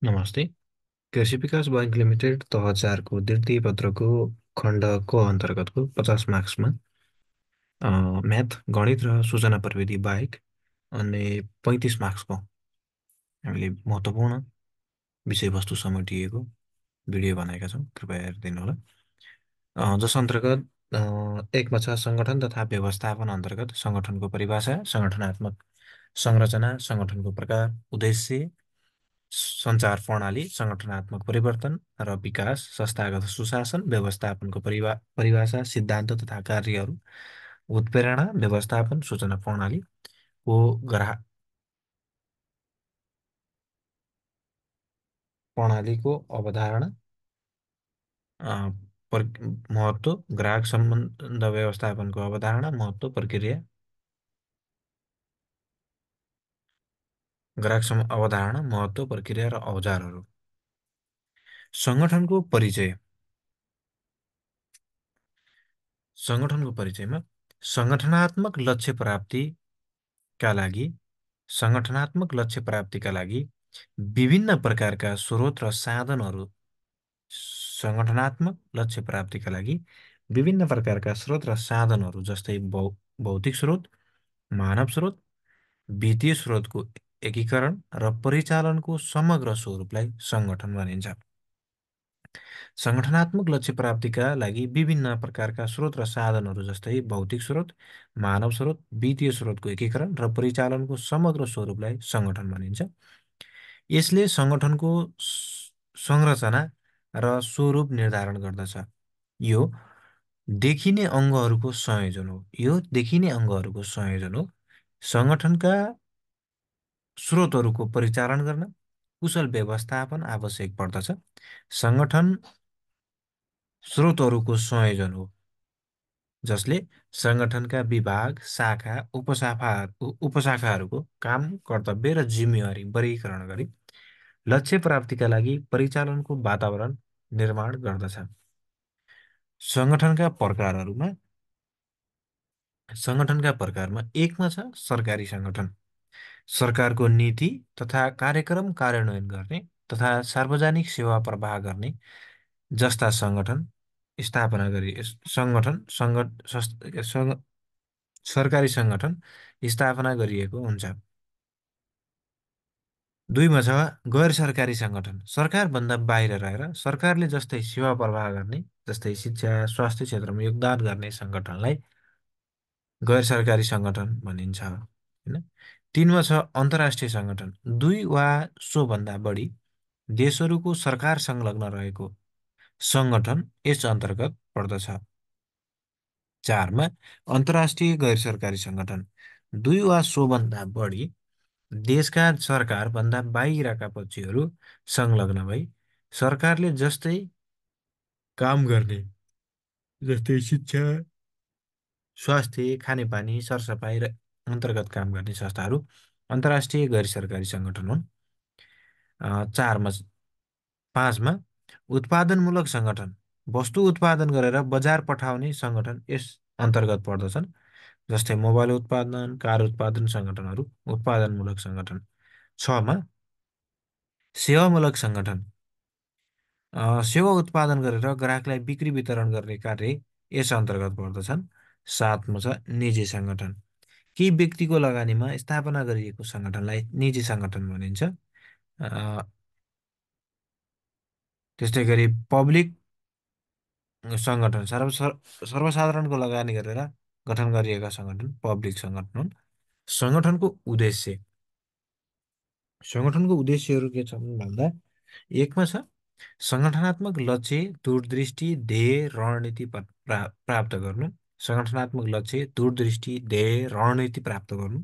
नमस्ते। कृषि विकास बैंक लिमिटेड तह 4 को दृष्टि पत्रको खण्ड क अन्तर्गतको 50 मार्क्समा म्याथ गणित र सूचना प्रविधि बाहेक अन्य 35 मार्क्सको हामीले महत्त्वपूर्ण विषयवस्तु समेटिएको भिडियो बनाएका छौँ। कृपया हेरिदिनुहोला। जस अन्तर्गत एकमा छ सङ्गठन तथा व्यवस्थापन अन्तर्गत सङ्गठनको परिभाषा, सङ्गठनात्मक संरचना, सङ्गठनको प्रकार, उद्देश्य, सञ्चार प्रणाली, सङ्गठनात्मक परिवर्तन र विकास, संस्थागत सुशासन, व्यवस्थापनको परिभाषा, सिद्धान्त तथा कार्यहरू, उत्प्रेरणा, व्यवस्थापन, सूचना प्रणालीको अवधारणा, अ, महत्त्व, ग्राहक सम्बन्ध व्यवस्थापनको अवधारणा, महत्त्व, प्रक्रिया, अवधारणा, महत्त्व, प्रक्रिया र औजारहरू। सङ्गठनको परिचय। सङ्गठनको परिचयमा सङ्गठनात्मक लक्ष्य प्राप्तिका लागि सङ्गठनात्मक लक्ष्य प्राप्तिका लागि विभिन्न प्रकारका स्रोत र साधनहरू सङ्गठनात्मक लक्ष्य प्राप्तिका लागि विभिन्न प्रकारका स्रोत र साधनहरू जस्तै भौतिक स्रोत, मानव स्रोत, वित्तीय स्रोतको एकीकरण र परिचालनको समग्र स्वरूपलाई सङ्गठन भनिन्छ। सङ्गठनात्मक लक्ष्य प्राप्तिका लागि विभिन्न प्रकारका स्रोत र साधनहरू जस्तै भौतिक स्रोत, मानव स्रोत, वित्तीय स्रोतको एकीकरण र परिचालनको समग्र स्वरूपलाई सङ्गठन भनिन्छ। यसले सङ्गठनको संरचना र स्वरूप निर्धारण गर्दछ। यो देखिने अङ्गहरूको संयोजन हो। सङ्गठनका स्रोतहरूको परिचालन गर्न कुशल व्यवस्थापन आवश्यक पर्दछ। सङ्गठन स्रोतहरूको संयोजन हो जसले सङ्गठनका विभाग, शाखा, उपशाखाहरूको काम, कर्तव्य र जिम्मेवारी वर्गीकरण गरी लक्ष्य प्राप्तिका लागि परिचालनको वातावरण निर्माण गर्दछ। सङ्गठनका प्रकारमा एकमा छ सरकारी सङ्गठन। सरकारको नीति तथा कार्यक्रम कार्यान्वयन गर्ने तथा सार्वजनिक सेवा प्रवाह गर्ने जस्ता सङ्गठन स्थापना गरी सरकारी सङ्गठन स्थापना गरिएको हुन्छ। दुईमा छ गैर सरकारी सङ्गठन। सरकारभन्दा बाहिर रहेर सरकारले जस्तै सेवा प्रवाह गर्ने, जस्तै शिक्षा, स्वास्थ्य क्षेत्रमा योगदान गर्ने सङ्गठनलाई गैर सरकारी सङ्गठन भनिन्छ। होइन। तिनमा छ अन्तर्राष्ट्रिय सङ्गठन। 2 वा सोभन्दा बढी देशहरूको सरकार संलग्न रहेको सङ्गठन यस अन्तर्गत पर्दछ। 4मा अन्तर्राष्ट्रिय गैर सरकारी सङ्गठन। 2 वा सोभन्दा बढी देशका सरकारभन्दा बाहिरका पक्षहरू संलग्न भई सरकारले जस्तै काम गर्ने, जस्तै शिक्षा, स्वास्थ्य, खानेपानी, सरसफाइ र अन्तर्गत काम गर्ने संस्थाहरू अन्तर्राष्ट्रिय गैर सरकारी सङ्गठन हुन्। 4मा 5मा उत्पादनमूलक सङ्गठन। वस्तु उत्पादन गरेर बजार पठाउने सङ्गठन यस अन्तर्गत पर्दछन्। जस्तै मोबाइल उत्पादन, कार उत्पादन सङ्गठनहरू उत्पादनमूलक सङ्गठन। 6मा सेवामूलक सङ्गठन। सेवा उत्पादन गरेर ग्राहकलाई बिक्री वितरण गर्ने कार्य यस अन्तर्गत पर्दछन्। 7मा छ निजी सङ्गठन। केही व्यक्तिको लगानीमा स्थापना गरिएको सङ्गठनलाई निजी सङ्गठन भनिन्छ। त्यस्तै गरी पब्लिक सङ्गठन, सर्वसाधारणको लगानी गरेर गठन गरिएका सङ्गठन पब्लिक सङ्गठन हुन्। सङ्गठनको उद्देश्य। सङ्गठनको उद्देश्यहरू के छन् भन्दा एकमा छ सङ्गठनात्मक लक्ष्य, दूरदृष्टि, ध्येय, रणनीति प्राप्त गर्नु। सङ्गठनात्मक लक्ष्य, दूरदृष्टि, ध्येय, रणनीति प्राप्त गर्नु।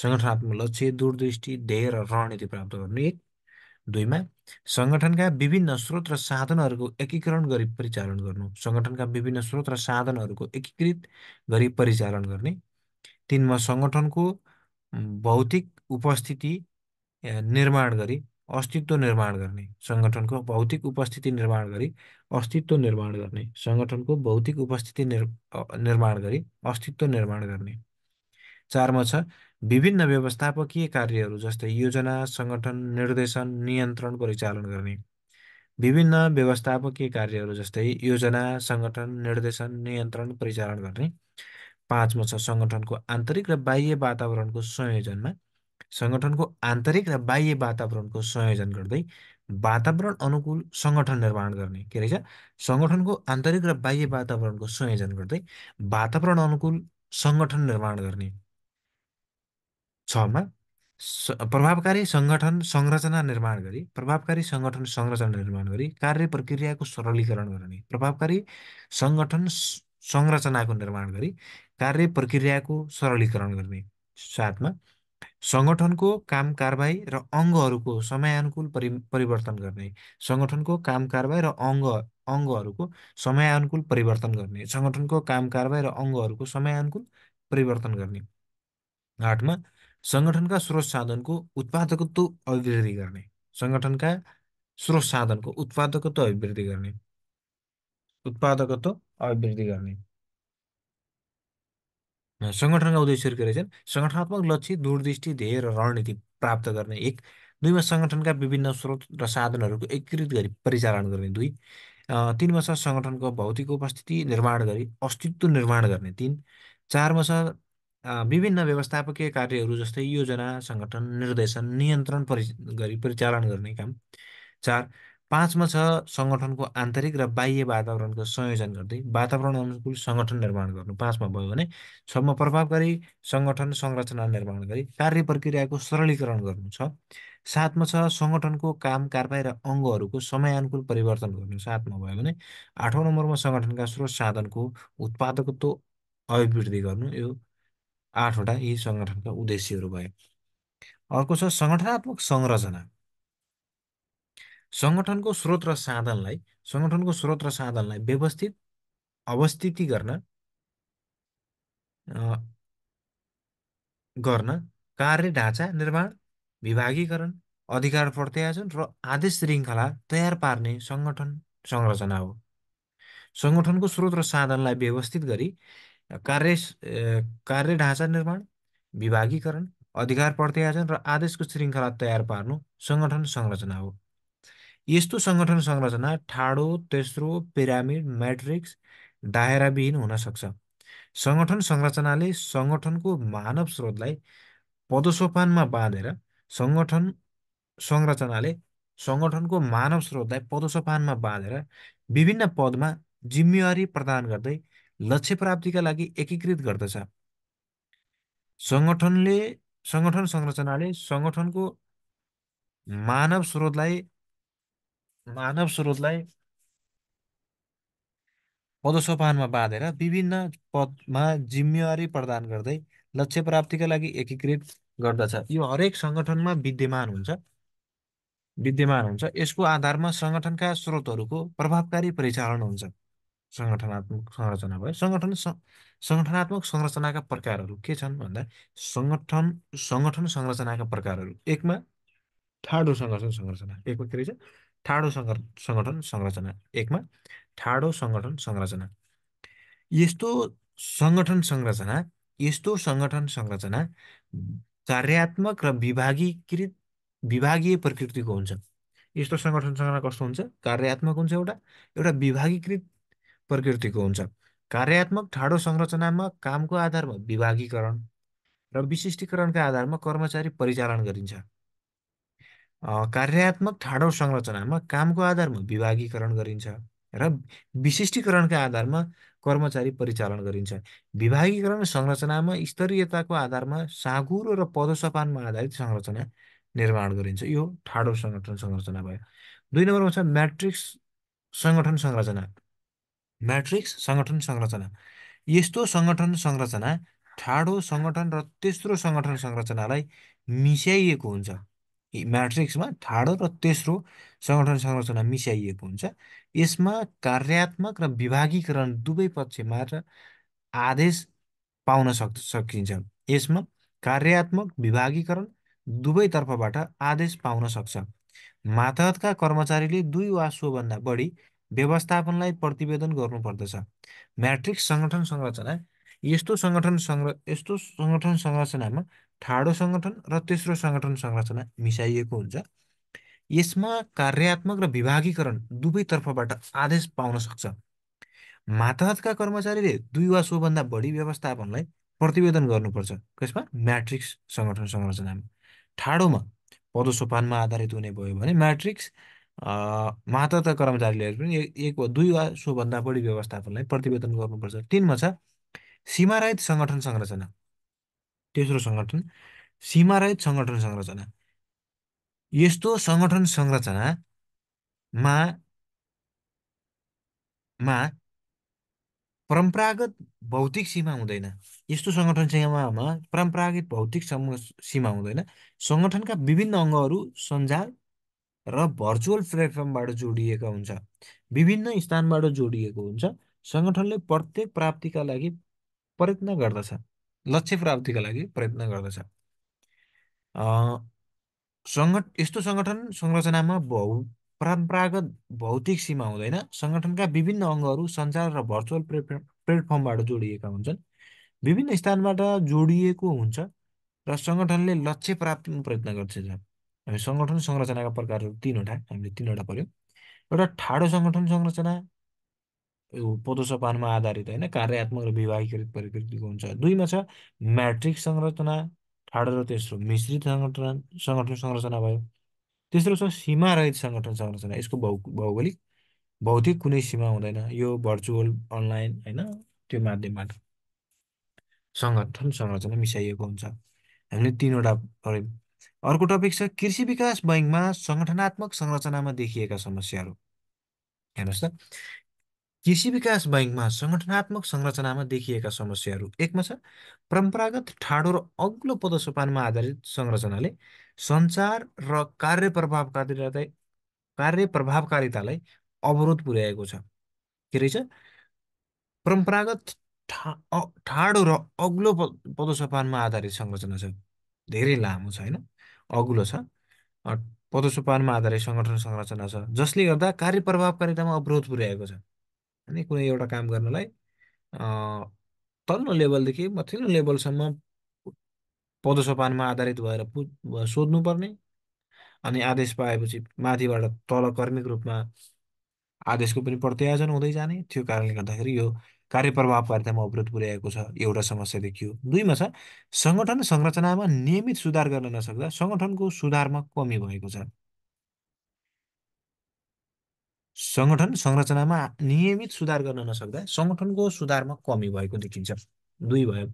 सङ्गठनात्मक लक्ष्य, दूरदृष्टि, ध्येय र रणनीति प्राप्त गर्नु। 1। 2मा सङ्गठनका विभिन्न स्रोत र साधनहरूको एकीकरण गरी परिचालन गर्नु। सङ्गठनका विभिन्न स्रोत र साधनहरूको एकीकृत गरी परिचालन गर्ने। 3मा सङ्गठनको भौतिक उपस्थिति निर्माण गरी अस्तित्व निर्माण गर्ने। सङ्गठनको भौतिक उपस्थिति निर्माण गरी अस्तित्व निर्माण गर्ने। सङ्गठनको भौतिक उपस्थिति निर्माण गरी अस्तित्व निर्माण गर्ने। 4मा छ विभिन्न व्यवस्थापकीय कार्यहरू जस्तै योजना, सङ्गठन, निर्देशन, नियन्त्रण, परिचालन गर्ने। विभिन्न व्यवस्थापकीय कार्यहरू जस्तै योजना, सङ्गठन, निर्देशन, नियन्त्रण, परिचालन गर्ने। पाँचमा छ सङ्गठनको आन्तरिक र बाह्य वातावरणको संयोजनमा सङ्गठनको आन्तरिक र बाह्य वातावरणको संयोजन गर्दै वातावरण अनुकूल सङ्गठन निर्माण गर्ने। के रहेछ? सङ्गठनको आन्तरिक र बाह्य वातावरणको संयोजन गर्दै वातावरण अनुकूल सङ्गठन निर्माण गर्ने। छमा प्रभावकारी सङ्गठन संरचना निर्माण गरी कार्य प्रक्रियाको सरलीकरण गर्ने। प्रभावकारी सङ्गठन संरचनाको निर्माण गरी कार्य प्रक्रियाको सरलीकरण गर्ने। साथमा सङ्गठनको काम कारबाही र अङ्गहरूको समयानुकूल परिवर्तन गर्ने। सङ्गठनको काम कारबाही र अङ्गहरूको समयानुकूल परिवर्तन गर्ने। सङ्गठनको काम कारबाही र अङ्गहरूको समयानुकूल परिवर्तन गर्ने। आठमा सङ्गठनका स्रोत साधनको उत्पादकत्व अभिवृद्धि गर्ने। सङ्गठनका स्रोत साधनको उत्पादकत्व अभिवृद्धि गर्ने। सङ्गठनका उद्देश्यहरू के रहेछन्? सङ्गठनात्मक लक्ष्य, दूरदृष्टि, ध्येय र रणनीति प्राप्त गर्ने। एक। दुईमा सङ्गठनका विभिन्न स्रोत र साधनहरूको एकीकृत गरी परिचालन गर्ने। दुई। तिनमा छ सङ्गठनको भौतिक उपस्थिति निर्माण गरी अस्तित्व निर्माण गर्ने। तिन। चारमा छ विभिन्न व्यवस्थापकीय कार्यहरू जस्तै योजना, सङ्गठन, निर्देशन, नियन्त्रण गरी परिचालन गर्ने काम। चार। पाँचमा छ सङ्गठनको आन्तरिक र बाह्य वातावरणको संयोजन गर्दै वातावरण अनुकूल सङ्गठन निर्माण गर्नु। पाँचमा भयो भने छमा प्रभावकारी सङ्गठन संरचना निर्माण गरी कार्य प्रक्रियाको सरलीकरण गर्नु छ। सातमा छ सङ्गठनको काम कारबाही र अङ्गहरूको समयानुकूल परिवर्तन गर्नु। सातमा भयो भने आठौँ नम्बरमा सङ्गठनका स्रोत साधनको उत्पादकत्व अभिवृद्धि गर्नु। यो आठवटा यी सङ्गठनका उद्देश्यहरू भए। अर्को छ सङ्गठनात्मक संरचना। सङ्गठनको स्रोत र साधनलाई व्यवस्थित अवस्थिति गर्न कार्य ढाँचा निर्माण, विभागीकरण, अधिकार प्रत्यायोजन र आदेश श्रृङ्खला तयार पार्ने सङ्गठन संरचना हो। सङ्गठनको स्रोत र साधनलाई व्यवस्थित गरी कार्य ढाँचा निर्माण, विभागीकरण, अधिकार प्रत्यायोजन र आदेशको श्रृङ्खला तयार पार्नु सङ्गठन संरचना हो। यस्तो सङ्गठन संरचना ठाडो, तेस्रो, पिरामिड, म्याट्रिक्स, दायराविहीन हुन सक्छ। सङ्गठन संरचनाले सङ्गठनको मानव स्रोतलाई पदसोपानमा बाँधेर सङ्गठन संरचनाले सङ्गठनको मानव स्रोतलाई पदसोपानमा बाँधेर विभिन्न पदमा जिम्मेवारी प्रदान गर्दै लक्ष्य प्राप्तिका लागि एकीकृत गर्दछ। सङ्गठन संरचनाले सङ्गठनको मानव स्रोतलाई पदसोपानमा बाँधेर विभिन्न पदमा जिम्मेवारी प्रदान गर्दै लक्ष्य प्राप्तिका लागि एकीकृत गर्दछ। यो हरेक सङ्गठनमा विद्यमान हुन्छ। यसको आधारमा सङ्गठनका स्रोतहरूको प्रभावकारी परिचालन हुन्छ। सङ्गठनात्मक संरचना भयो। सङ्गठनात्मक संरचनाका प्रकारहरू के छन् भन्दा सङ्गठन संरचनाका प्रकारहरू। एकमा ठाडो सङ्गठन संरचना। एकमा के रहेछ? ठाडो सङ्गठन संरचना। एकमा ठाडो सङ्गठन संरचना। यस्तो सङ्गठन संरचना कार्यात्मक र विभागीय प्रकृतिको हुन्छ। यस्तो सङ्गठन संरचना कस्तो हुन्छ? कार्यात्मक हुन्छ एउटा विभागीकृत प्रकृतिको हुन्छ। कार्यात्मक ठाडो संरचनामा कामको आधारमा विभागीकरण र विशिष्टीकरणका आधारमा कर्मचारी परिचालन गरिन्छ। कार्यात्मक ठाडो संरचनामा कामको आधारमा विभागीकरण गरिन्छ र विशिष्टीकरणका आधारमा कर्मचारी परिचालन गरिन्छ। विभागीकरण संरचनामा स्तरीयताको आधारमा साँघुरो र पदसोपानमा आधारित संरचना निर्माण गरिन्छ। यो ठाडो सङ्गठन संरचना भयो। दुई नम्बरमा छ म्याट्रिक्स सङ्गठन संरचना। यस्तो सङ्गठन संरचना ठाडो सङ्गठन र तेस्रो सङ्गठन संरचनालाई मिसाइएको हुन्छ। म्याट्रिक्समा ठाडो र तेस्रो सङ्गठन संरचना मिसाइएको हुन्छ। यसमा कार्यात्मक र विभागीकरण दुवै पक्षबाट आदेश पाउन सकिन्छ। यसमा कार्यात्मक विभागीकरण दुवैतर्फबाट आदेश पाउन सक्छ। मातहतका कर्मचारीले दुई वा सोभन्दा बढी व्यवस्थापनलाई प्रतिवेदन गर्नुपर्दछ। म्याट्रिक्स सङ्गठन संरचना यस्तो सङ्गठन संरचनामा ठाडो सङ्गठन र तेस्रो सङ्गठन संरचना मिसाइएको हुन्छ। यसमा कार्यात्मक र विभागीकरण दुवैतर्फबाट आदेश पाउन सक्छ। मातहतका कर्मचारीले दुई वा सोभन्दा बढी व्यवस्थापनलाई प्रतिवेदन गर्नुपर्छ। कसमा? म्याट्रिक्स सङ्गठन संरचनामा। ठाडोमा पदोसोपानमा आधारित हुने भयो भने म्याट्रिक्स मातहतका कर्मचारीले पनि एक वा दुई वा सोभन्दा बढी व्यवस्थापनलाई प्रतिवेदन गर्नुपर्छ। तिनमा छ सीमारहित सङ्गठन संरचना। तेस्रो सङ्गठन सीमारहित सङ्गठन संरचना। यस्तो सङ्गठन संरचनामा मा परम्परागत भौतिक सीमा हुँदैन। यस्तो सङ्गठन सीमामा परम्परागत भौतिक सीमा हुँदैन। सङ्गठनका विभिन्न अङ्गहरू सञ्जाल र भर्चुअल प्लेटफर्मबाट जोडिएका हुन्छ। विभिन्न स्थानबाट जोडिएको हुन्छ। सङ्गठनले प्रत्येक प्राप्तिका लागि प्रयत्न गर्दछ। लक्ष्य प्राप्तिका लागि प्रयत्न गर्दछ। यस्तो सङ्गठन संरचनामा परम्परागत भौतिक सीमा हुँदैन। सङ्गठनका विभिन्न अङ्गहरू सञ्चार र भर्चुअल प्लेटफर्मबाट जोडिएका हुन्छन्। विभिन्न स्थानबाट जोडिएको हुन्छ र सङ्गठनले लक्ष्य प्राप्तिमा प्रयत्न गर्छ। हामी सङ्गठन संरचनाका प्रकारहरू हामीले तिनवटा पढ्यौँ। एउटा ठाडो सङ्गठन संरचना, यो पदोसोपानमा आधारित होइन, कार्यात्मक र विभागीकृत प्रकृतिको हुन्छ। दुईमा छ म्याट्रिक्स संरचना, ठाडो र तेस्रो मिश्रित सङ्गठन संरचना भयो। तेस्रो छ सीमारहित सङ्गठन संरचना। यसको भौतिक कुनै सीमा हुँदैन। यो भर्चुअल अनलाइन होइन त्यो माध्यमबाट सङ्गठन संरचना मिसाइएको हुन्छ। हामीले तिनवटा पढ्यौँ। अर्को टपिक छ कृषि विकास बैङ्कमा सङ्गठनात्मक संरचनामा देखिएका समस्याहरू। हेर्नुहोस् त, कृषि विकास बैङ्कमा सङ्गठनात्मक संरचनामा देखिएका समस्याहरू। एकमा छ परम्परागत ठाडो र अग्लो पदसोपानमा आधारित संरचनाले सञ्चार र कार्यप्रभावकारितालाई अवरोध पुर्याएको छ। के रहेछ? परम्परागत ठाडो र अग्लो पदसोपानमा आधारित संरचना छ। धेरै लामो छ होइन, अग्लो छ। पदसोपानमा आधारित सङ्गठन संरचना छ जसले गर्दा कार्यप्रभावकारितामा अवरोध पुर्याएको छ। अनि कुनै एउटा काम गर्नलाई तल्लो लेभलदेखि माथिल्लो लेभलसम्म पदसोपानमा आधारित भएर सोध्नुपर्ने, अनि आदेश पाएपछि माथिबाट तल कर्मिक रूपमा आदेशको पनि प्रत्यायोजन हुँदै जाने। त्यो कारणले गर्दाखेरि यो कार्यप्रभावकारितामा अवरोध पुर्याएको छ, एउटा समस्या देखियो। दुईमा छ सङ्गठन संरचनामा नियमित सुधार गर्न नसक्दा सङ्गठनको सुधारमा कमी भएको छ। सङ्गठन संरचनामा नियमित सुधार गर्न नसक्दा सङ्गठनको सुधारमा कमी भएको देखिन्छ। दुई भयो।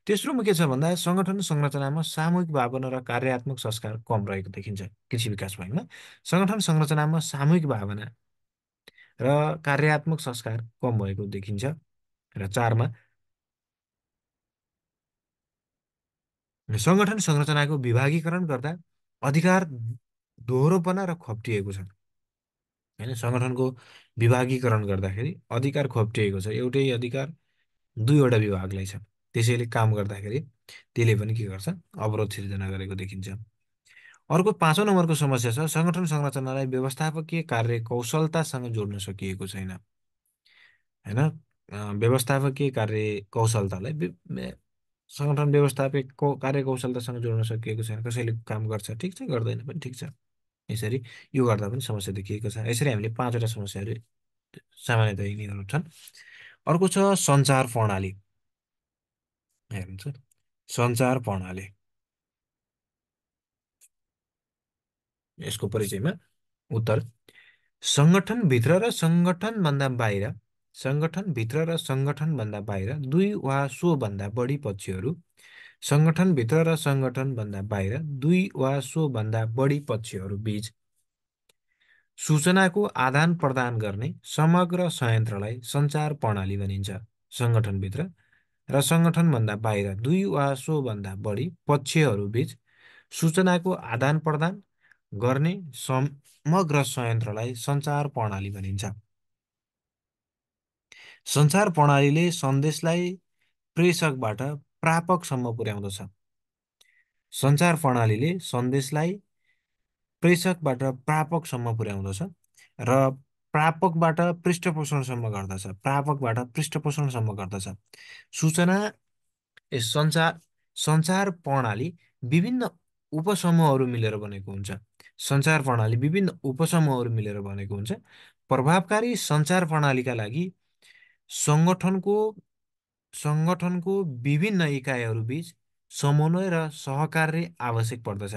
तेस्रोमा के छ भन्दा सङ्गठन संरचनामा सामूहिक भावना र कार्यात्मक संस्कार कम रहेको देखिन्छ। कृषि विकास बैङ्कमा सङ्गठन संरचनामा सामूहिक भावना र कार्यात्मक संस्कार कम भएको देखिन्छ। र चारमा सङ्गठन संरचनाको विभागीकरण गर्दा अधिकार दोहोरोपना र खप्टिएको छ। होइन, सङ्गठनको विभागीकरण गर्दाखेरि अधिकार खप्टिएको छ। एउटै अधिकार दुईवटा विभागलाई छ। त्यसैले काम गर्दाखेरि त्यसले पनि के गर्छ? अवरोध सिर्जना गरेको देखिन्छ। अर्को 5औं नम्बरको समस्या छ सङ्गठन संरचनालाई व्यवस्थापकीय कार्य कौशलतासँग जोड्न सकिएको छैन। होइन, व्यवस्थापकीय कार्य कौशलतालाई सङ्गठन व्यवस्थापक कार्य कौशलतासँग जोड्न सकिएको छैन। कसैले काम गर्छ ठिक छ, गर्दैन पनि ठिक छ। यसरी यो गर्दा पनि समस्या देखिएको छ। यसरी हामीले 5वटा समस्याहरू सामान्यतः यिनीहरू छन्। अर्को छ सञ्चार प्रणाली। हेर्नुहुन्छ, सञ्चार प्रणाली, यसको परिचयमा उत्तर सङ्गठनभित्र र सङ्गठनभन्दा बाहिर, सङ्गठनभित्र र सङ्गठनभन्दा बाहिर दुई वा सोभन्दा बढी पक्षहरू, सङ्गठनभित्र र सङ्गठनभन्दा बाहिर दुई वा सोभन्दा बढी पक्षहरू बीच सूचनाको आदान प्रदान गर्ने समग्र संयन्त्रलाई सञ्चार प्रणाली भनिन्छ। सङ्गठनभित्र र सङ्गठनभन्दा बाहिर दुई वा सोभन्दा बढी पक्षहरूबीच सूचनाको आदान प्रदान गर्ने समग्र संयन्त्रलाई सञ्चार प्रणाली भनिन्छ। सञ्चार प्रणालीले सन्देशलाई प्रेषकबाट प्रापकसम्म पुर्याउँदछ। सञ्चार प्रणालीले सन्देशलाई प्रेषकबाट प्रापकसम्म पुर्याउँदछ र प्रापकबाट पृष्ठपोषणसम्म गर्दछ। प्रापकबाट पृष्ठपोषणसम्म गर्दछ। सूचना सञ्चार सञ्चार प्रणाली विभिन्न उपसमूहहरू मिलेर बनेको हुन्छ। सञ्चार प्रणाली विभिन्न उपसमूहहरू मिलेर बनेको हुन्छ। प्रभावकारी सञ्चार प्रणालीका लागि सङ्गठनको सङ्गठनको विभिन्न इकाइहरूबीच समन्वय र सहकार्य आवश्यक पर्दछ।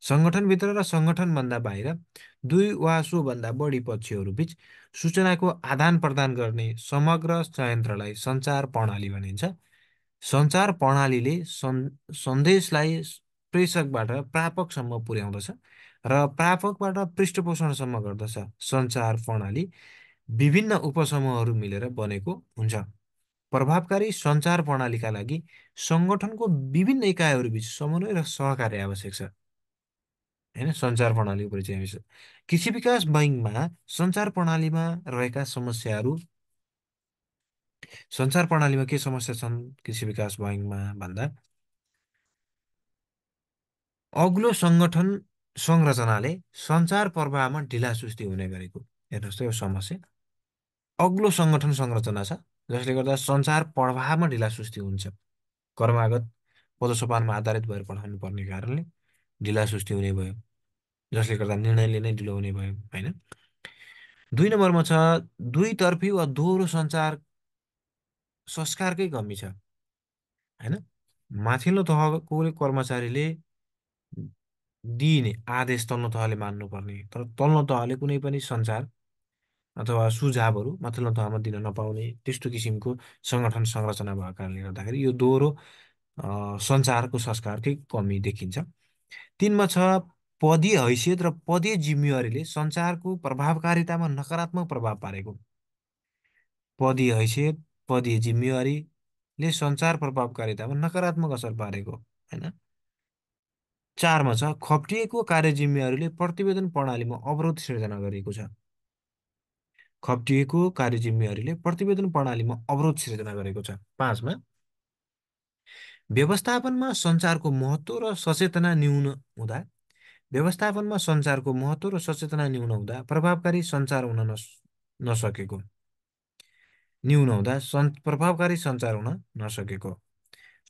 सङ्गठनभित्र र सङ्गठनभन्दा बाहिर दुई वा सोभन्दा बढी पक्षहरूबीच सूचनाको आदान प्रदान गर्ने समग्र संयन्त्रलाई सञ्चार प्रणाली भनिन्छ। सञ्चार प्रणालीले सन्देशलाई प्रेषकबाट प्रापकसम्म पुर्याउँदछ र प्रापकबाट पृष्ठपोषणसम्म गर्दछ। सञ्चार प्रणाली विभिन्न उपसमूहहरू मिलेर बनेको हुन्छ। प्रभावकारी सञ्चार प्रणालीका लागि सङ्गठनको विभिन्न इकाइहरूबीच समन्वय र सहकार्य आवश्यक छ। होइन, सञ्चार प्रणालीको परिचय हुन्छ। कृषि विकास बैङ्कमा सञ्चार प्रणालीमा के समस्या छन् कृषि विकास बैङ्कमा भन्दा, अग्लो सङ्गठन संरचनाले सञ्चार प्रवाहमा ढिलासुस्ती हुने गरेको। हेर्नुहोस् त यो समस्या। अग्लो सङ्गठन संरचना छ जसले गर्दा सञ्चार प्रवाहमा ढिलासुस्ती हुन्छ। क्रमागत पदसोपानमा आधारित भएर पठाउनु पर्ने कारणले ढिलासुस्ती हुने भयो, जसले गर्दा निर्णय लिनै ढिलो हुने भयो। होइन, 2 नम्बरमा छ दुईतर्फी वा दोहोरो सञ्चार संस्कारकै कमी छ। होइन, माथिल्लो तहको कर्मचारीले दिइने आदेश तल्लो तहले मान्नुपर्ने, तर तल्लो तहले कुनै पनि सञ्चार अथवा सुझावहरू माथिल्लो तहमा दिन नपाउने, त्यस्तो किसिमको सङ्गठन संरचना भएको कारणले गर्दाखेरि यो दोहोरो सञ्चारको संस्कारकै कमी देखिन्छ। 3मा छ पदीय हैसियत र पदीय जिम्मेवारीले सञ्चारको प्रभावकारितामा नकारात्मक प्रभाव पारेको। पदीय हैसियत, पदीय जिम्मेवारीले सञ्चार प्रभावकारितामा नकारात्मक असर पारेको। होइन, 4मा छ खप्टिएको कार्य जिम्मेवारीले प्रतिवेदन प्रणालीमा अवरोध सिर्जना गरेको छ। खप्टिएको कार्य जिम्मेवारीले प्रतिवेदन प्रणालीमा अवरोध सिर्जना गरेको छ। 5मा व्यवस्थापनमा सञ्चारको महत्त्व र सचेतना न्यून हुँदा प्रभावकारी सञ्चार हुन नसकेको। प्रभावकारी सञ्चार हुन नसकेको।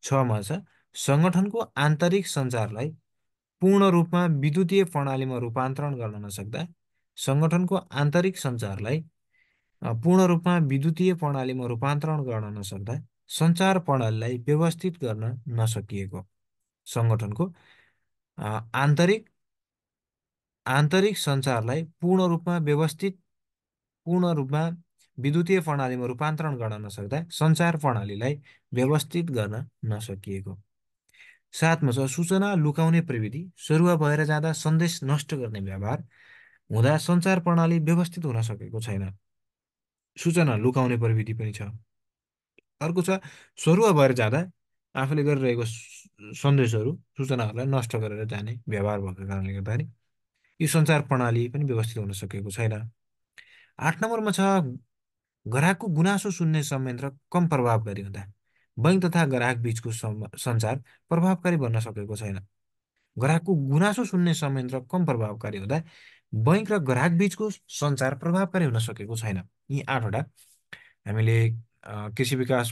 6मा छ सङ्गठनको आन्तरिक सञ्चारलाई पूर्ण रूपमा विद्युतीय प्रणालीमा रूपान्तरण गर्न नसक्दा सङ्गठनको आन्तरिक सञ्चारलाई पूर्ण रूपमा विद्युतीय प्रणालीमा रूपान्तरण गर्न नसक्दा सञ्चार प्रणालीलाई व्यवस्थित गर्न नसकिएको। सङ्गठनको आन्तरिक सञ्चारलाई पूर्ण रूपमा विद्युतीय प्रणालीमा रूपान्तरण गर्न नसक्दा सञ्चार प्रणालीलाई व्यवस्थित गर्न नसकिएको। 7मा छ सूचना लुकाउने प्रविधि सरुवा भएर जाँदा सन्देश नष्ट गर्ने व्यवहार हुँदा सञ्चार प्रणाली व्यवस्थित हुन सकेको छैन। सूचना लुकाउने प्रविधि पनि छ। अर्को छ सरुवा भएर जाँदा आफूले गरिरहेको सन्देशहरू, सूचनाहरूलाई नष्ट गरेर जाने व्यवहार भएको कारणले गर्दाखेरि यो सञ्चार प्रणाली पनि व्यवस्थित हुन सकेको छैन। 8 नम्बरमा छ ग्राहकको गुनासो सुन्ने संयन्त्र कम प्रभावकारी हुँदा बैङ्क तथा ग्राहक बीचको सञ्चार प्रभावकारी बन्न सकेको छैन। ग्राहकको गुनासो सुन्ने संयन्त्र कम प्रभावकारी हुँदा बैङ्क र ग्राहक बीचको सञ्चार प्रभावकारी हुन सकेको छैन। यी 8वटा हामीले कृषि विकास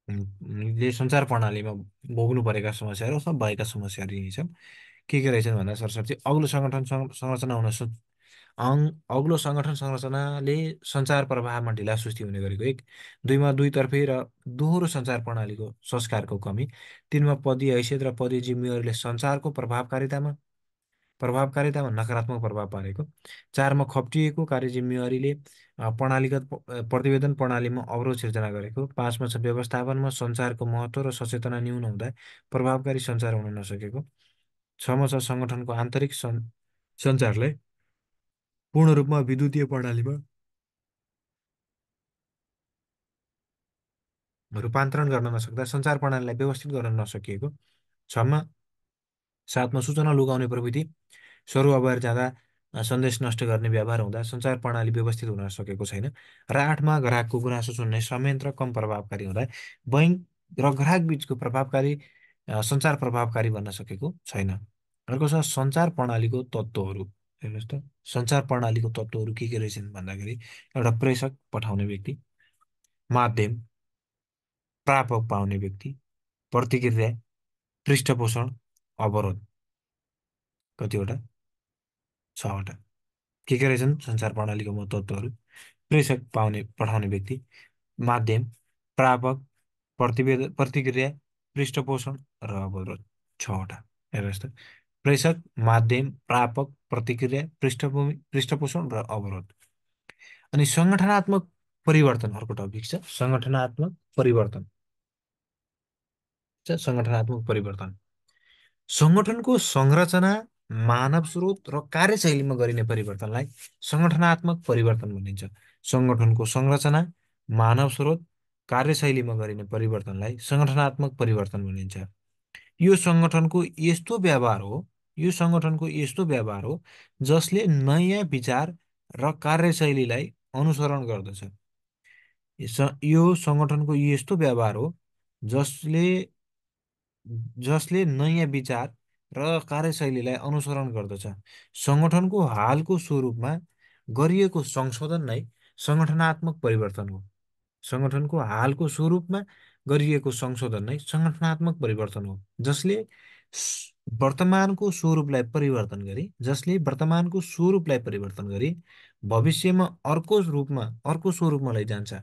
बैङ्कले सञ्चार प्रणालीमा भोग्नु परेका समस्याहरू अथवा भएका समस्याहरू यी छन्। के रहेछन् भन्दा सरसर चाहिँ अग्लो सङ्गठन संरचनाले सञ्चार प्रवाहमा ढिलासुस्ती हुने गरेको 1। 2मा दुईतर्फी र दोहोरो सञ्चार प्रणालीको संस्कारको कमी। 3मा पदीय हैसियत र पदीय जिम्मेवारीले सञ्चारको प्रभावकारितामा नकारात्मक प्रभाव पारेको। 4मा खप्टिएको कार्य जिम्मेवारीले प्रणालीगत प्रतिवेदन प्रणालीमा अवरोध सिर्जना गरेको। 5मा छ व्यवस्थापनमा सञ्चारको महत्त्व र सचेतना न्यून हुँदा प्रभावकारी सञ्चार हुन नसकेको। 6मा छ सङ्गठनको आन्तरिक सञ्चारलाई पूर्ण रूपमा विद्युतीय प्रणालीमा रूपान्तरण गर्न नसक्दा सञ्चार प्रणालीलाई व्यवस्थित गर्न नसकिएको। 7मा सूचना लुकाउने प्रविधि सरुवा भएर जाँदा सन्देश नष्ट गर्ने व्यवहार हुँदा सञ्चार प्रणाली व्यवस्थित हुन सकेको छैन। र 8मा ग्राहकको गुनासो सुन्ने संयन्त्र कम प्रभावकारी हुँदा बैङ्क र ग्राहक बीचको सञ्चार प्रभावकारी बन्न सकेको छैन। अर्को छ सञ्चार प्रणालीको तत्त्वहरू। हेर्नुहोस् त, सञ्चार प्रणालीको तत्त्वहरू के रहेछन् भन्दाखेरि एउटा प्रेषक पठाउने व्यक्ति, माध्यम प्रापक पाउने व्यक्ति, प्रतिक्रिया, पृष्ठपोषण, अवरोध। कतिवटा? छवटा। के रहेछन् सञ्चार प्रणालीको तत्त्वहरू? प्रेषक, पठाउने व्यक्ति, माध्यम, प्रापक, प्रतिक्रिया, पृष्ठपोषण र अवरोध। छवटा। हेर्नुहोस् त, प्रेषक, माध्यम, प्रापक, प्रतिक्रिया, पृष्ठपोषण र अवरोध। अनि सङ्गठनात्मक परिवर्तन अर्को टपिक छ। सङ्गठनात्मक परिवर्तन सङ्गठनात्मक परिवर्तन सङ्गठनको संरचना, मानव स्रोत र कार्यशैलीमा गरिने परिवर्तनलाई सङ्गठनात्मक परिवर्तन भनिन्छ। सङ्गठनको संरचना, मानव स्रोत, कार्यशैलीमा गरिने परिवर्तनलाई सङ्गठनात्मक परिवर्तन भनिन्छ। यो सङ्गठनको यस्तो व्यवहार हो यो सङ्गठनको यस्तो व्यवहार हो जसले नयाँ विचार र कार्यशैलीलाई अनुसरण गर्दछ। यो सङ्गठनको यस्तो व्यवहार हो जसले जसले नयाँ विचार र कार्यशैलीलाई अनुसरण गर्दछ। सङ्गठनको हालको स्वरूपमा गरिएको संशोधन नै सङ्गठनात्मक परिवर्तन हो। सङ्गठनको हालको स्वरूपमा गरिएको संशोधन नै सङ्गठनात्मक परिवर्तन हो, जसले वर्तमानको स्वरूपलाई परिवर्तन गरी भविष्यमा अर्को स्वरूपमा लैजान्छ।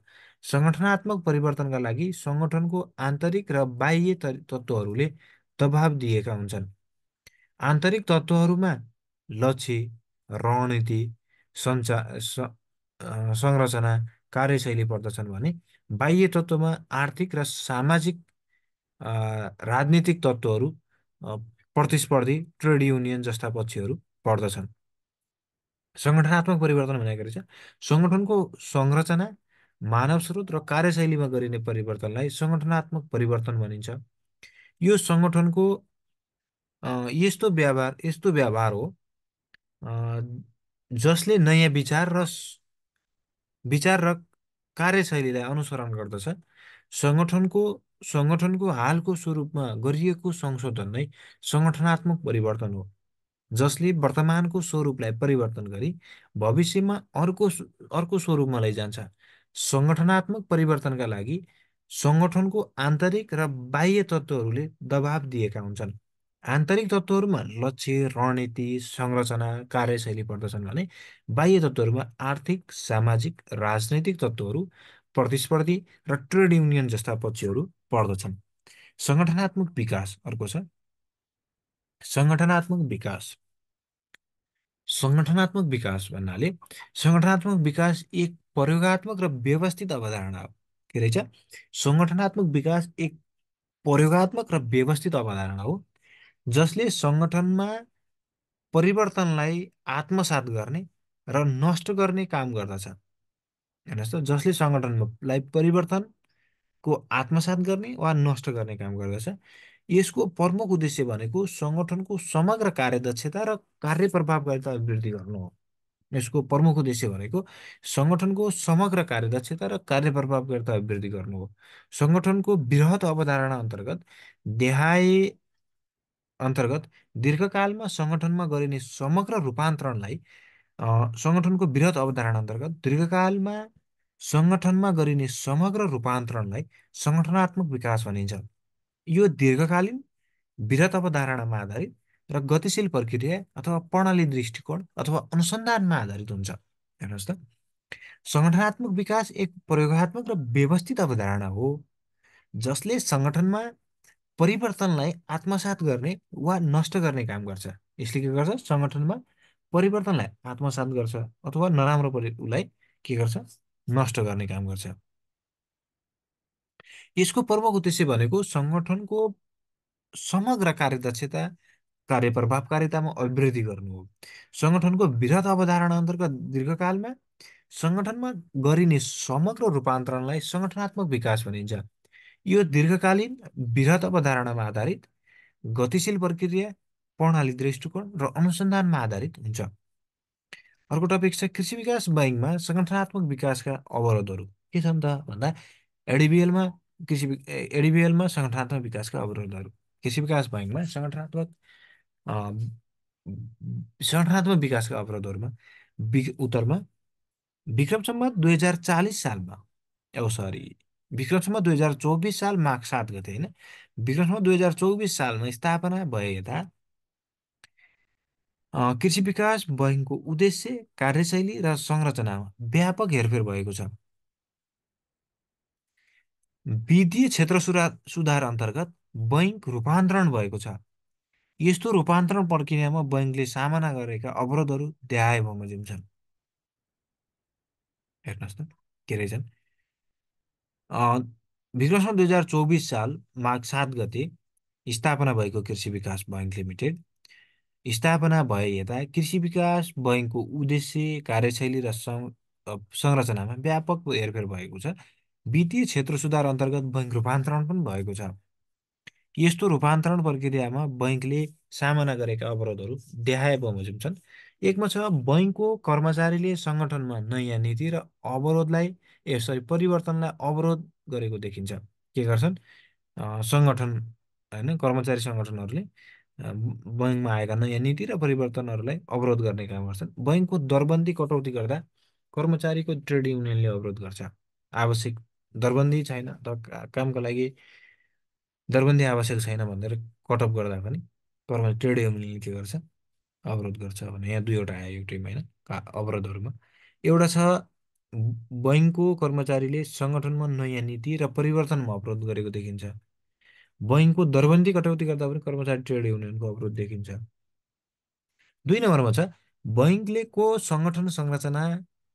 सङ्गठनात्मक परिवर्तनका लागि सङ्गठनको आन्तरिक र बाह्य तत्त्वहरूले दबाब दिएका हुन्छन्। आन्तरिक तत्त्वहरूमा लक्ष्य, रणनीति, संरचना, कार्यशैली पर्दछन् भने बाह्य तत्त्वमा आर्थिक र सामाजिक राजनीतिक तत्त्वहरू, अ, प्रतिस्पर्धी, ट्रेड युनियन जस्ता पक्षहरू पर्दछन्। सङ्गठनात्मक परिवर्तन भनेको रहेछ सङ्गठनको संरचना, मानव स्रोत र कार्यशैलीमा गरिने परिवर्तनलाई सङ्गठनात्मक परिवर्तन भनिन्छ। यो सङ्गठनको यस्तो व्यवहार हो अ, जसले नयाँ विचार र कार्यशैलीलाई अनुसरण गर्दछ। सङ्गठनको सङ्गठनको हालको स्वरूपमा गरिएको संशोधन नै सङ्गठनात्मक परिवर्तन हो, जसले वर्तमानको स्वरूपलाई परिवर्तन गरी भविष्यमा अर्को स्वरूपमा लैजान्छ। सङ्गठनात्मक परिवर्तनका लागि सङ्गठनको आन्तरिक र बाह्य तत्त्वहरूले दबाब दिएका हुन्छन्। आन्तरिक तत्त्वहरूमा लक्ष्य, रणनीति, संरचना, कार्यशैली पर्दछन् भने बाह्य तत्त्वहरूमा आर्थिक, सामाजिक, राजनैतिक तत्त्वहरू, प्रतिस्पर्धी र ट्रेड युनियन जस्ता पक्षहरू पर्दछन्। सङ्गठनात्मक विकास अर्को छ। सङ्गठनात्मक विकास सङ्गठनात्मक विकास भन्नाले सङ्गठनात्मक विकास एक प्रयोगात्मक र व्यवस्थित अवधारणा हो। के रहेछ? सङ्गठनात्मक विकास एक प्रयोगात्मक र व्यवस्थित अवधारणा हो जसले सङ्गठनमा परिवर्तनलाई आत्मसात गर्ने र नष्ट गर्ने काम गर्दछ। हेर्नुहोस् त, जसले सङ्गठनलाई परिवर्तनको आत्मसात गर्ने वा नष्ट गर्ने काम गर्दछ। यसको प्रमुख उद्देश्य भनेको सङ्गठनको समग्र कार्यदक्षता र कार्यप्रभावकारिता अभिवृद्धि गर्नु हो। यसको प्रमुख उद्देश्य भनेको सङ्गठनको समग्र कार्यदक्षता र कार्यप्रभावकारिता अभिवृद्धि गर्नु हो। सङ्गठनको वृहत अवधारणा अन्तर्गत दीर्घकालमा सङ्गठनमा गरिने समग्र रूपान्तरणलाई सङ्गठनको वृहत अवधारणा अन्तर्गत दीर्घकालमा सङ्गठनमा गरिने समग्र रूपान्तरणलाई सङ्गठनात्मक विकास भनिन्छ। यो दीर्घकालीन, वृहत अवधारणामा आधारित र गतिशील प्रक्रिया अथवा प्रणाली, दृष्टिकोण अथवा अनुसन्धानमा आधारित हुन्छ। हेर्नुहोस् त, सङ्गठनात्मक विकास एक प्रयोगात्मक र व्यवस्थित अवधारणा हो जसले सङ्गठनमा परिवर्तनलाई आत्मसात गर्ने वा नष्ट गर्ने काम गर्छ। यसले के गर्छ? सङ्गठनमा परिवर्तनलाई आत्मसात गर्छ अथवा नराम्रो उसलाई के गर्छ? नष्ट गर्ने काम गर्छ। यसको प्रमुख उद्देश्य भनेको सङ्गठनको समग्र कार्यदक्षता, कार्यप्रभावकारितामा अभिवृद्धि गर्नु हो। सङ्गठनको वृहत अवधारणा अन्तर्गत दीर्घकालमा सङ्गठनमा गरिने समग्र रूपान्तरणलाई सङ्गठनात्मक विकास भनिन्छ। यो दीर्घकालीन, वृहत अवधारणामा आधारित, गतिशील प्रक्रिया, प्रणाली, दृष्टिकोण र अनुसन्धानमा आधारित हुन्छ। अर्को टपिक छ कृषि विकास बैङ्कमा सङ्गठनात्मक विकासका अवरोधहरू। के छन् त भन्दा एडिबिएलमा एडिबिएलमा सङ्गठनात्मक विकासका अवरोधहरू। कृषि विकास बैङ्कमा अ, सङ्गठनात्मक विकासका अवरोधहरूमा उत्तरमा विक्रम सम्वत 2040 सालमा, विक्रम सम्वत 2024 साल माघ 7 गते, होइन, विक्रमसँग 2024 सालमा स्थापना भए यता कृषि विकास बैङ्कको उद्देश्य, कार्यशैली र संरचनामा व्यापक हेरफेर भएको छ। वित्तीय क्षेत्र सुधार अन्तर्गत बैङ्क रूपान्तरण भएको छ। यस्तो रूपान्तरण प्रक्रियामा बैङ्कले सामना गरेका अवरोधहरू देखाए बमोजिम छन्। हेर्नुहोस् त के रहेछन्। अ, विक्रमसँग 2024 साल माघ 7 गते स्थापना भएको कृषि विकास बैङ्क लिमिटेड स्थापना भए यता कृषि विकास बैङ्कको उद्देश्य, कार्यशैली र संरचनामा व्यापक हेरफेर भएको छ। वित्तीय क्षेत्र सुधार अन्तर्गत बैङ्क रूपान्तरण पनि भएको छ। यस्तो रूपान्तरण प्रक्रियामा बैङ्कले सामना गरेका अवरोधहरू देखाए बमोजिम छन्। एकमा छ बैङ्कको कर्मचारीले सङ्गठनमा नयाँ नीति र परिवर्तनलाई अवरोध गरेको देखिन्छ। के गर्छन्? सङ्गठन होइन कर्मचारी सङ्गठनहरूले बैङ्कमा आएका नयाँ नीति र परिवर्तनहरूलाई अवरोध गर्ने काम गर्छन्। बैङ्कको दरबन्दी कटौती गर्दा कर्मचारीको ट्रेड युनियनले अवरोध गर्छ। आवश्यक दरबन्दी छैन त कामको लागि दरबन्दी आवश्यक छैन भनेर कटअप गर्दा पनि ट्रेड युनियनले के गर्छ? अवरोध गर्छ भने यहाँ दुईवटा आयो एउटैमा होइन अवरोधहरूमा। एउटा छ बैङ्कको कर्मचारीले सङ्गठनमा नयाँ नीति र परिवर्तनमा अवरोध गरेको देखिन्छ। बैङ्कको दरबन्दी कटौती गर्दा पनि कर्मचारी ट्रेड युनियनको अवरोध देखिन्छ। 2 नम्बरमा छ बैङ्कले को सङ्गठन संरचना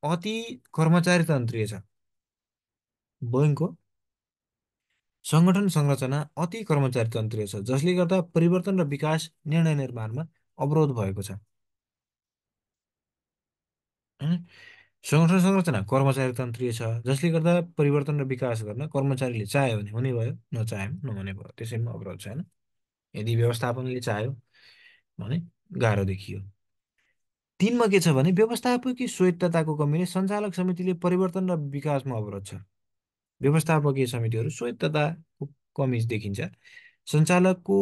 अति कर्मचारीतन्त्रीय छ। बैङ्कको सङ्गठन संरचना अति कर्मचारीतन्त्रीय छ, जसले गर्दा परिवर्तन र विकास निर्णय निर्माणमा अवरोध भएको छ। होइन? सङ्गठन संरचना कर्मचारीतन्त्रीय छ, जसले गर्दा परिवर्तन र विकास गर्न कर्मचारीले चाह्यो भने हुने भयो, नचाह्यो भने नहुने भयो। त्यसैमा अवरोध छैन। यदि व्यवस्थापनले चाह्यो भने गाह्रो देखियो। 3मा के छ भने व्यवस्थापकीय स्वायत्तताको कमीले सञ्चालक समितिले परिवर्तन र विकासमा अवरोध छ। व्यवस्थापकीय समितिहरू स्वायत्तताको कमी देखिन्छ। सञ्चालकको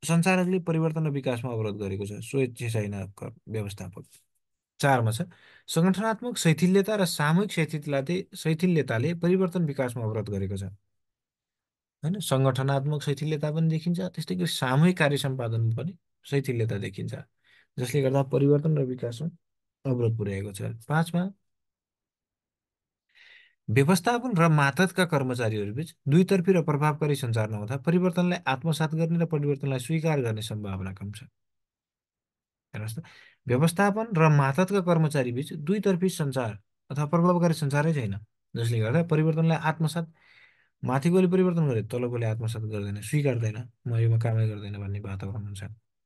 सञ्चालकले परिवर्तन र विकासमा अवरोध गरेको छ। स्वेच्छा छैन व्यवस्थापक। 4मा छ सङ्गठनात्मक शैथिल्यता र सामूहिक शैथिल्यताले परिवर्तन विकासमा अवरोध गरेको छ। होइन? सङ्गठनात्मक शैथिल्यता पनि देखिन्छ, त्यस्तै गरी सामूहिक कार्य सम्पादन पनि शैथिल्यता देखिन्छ, जसले गर्दा परिवर्तन र विकासमा अवरोध पुर्याएको छ। 5मा व्यवस्थापन र मातहतका कर्मचारीहरूबीच दुईतर्फी र प्रभावकारी सञ्चार नहुँदा परिवर्तनलाई आत्मसात गर्ने र परिवर्तनलाई स्वीकार गर्ने सम्भावना कम छ। हेर्नुहोस् त, व्यवस्थापन र मातहतका कर्मचारी बीच दुईतर्फी सञ्चार अथवा प्रभावकारी सञ्चारै छैन, जसले गर्दा परिवर्तनलाई आत्मसात माथिकोले परिवर्तन गरे तलकोले आत्मसात गर्दैन, स्वीकार्दैन, म योमा कामै गर्दैन भन्ने वातावरण हुन्छ।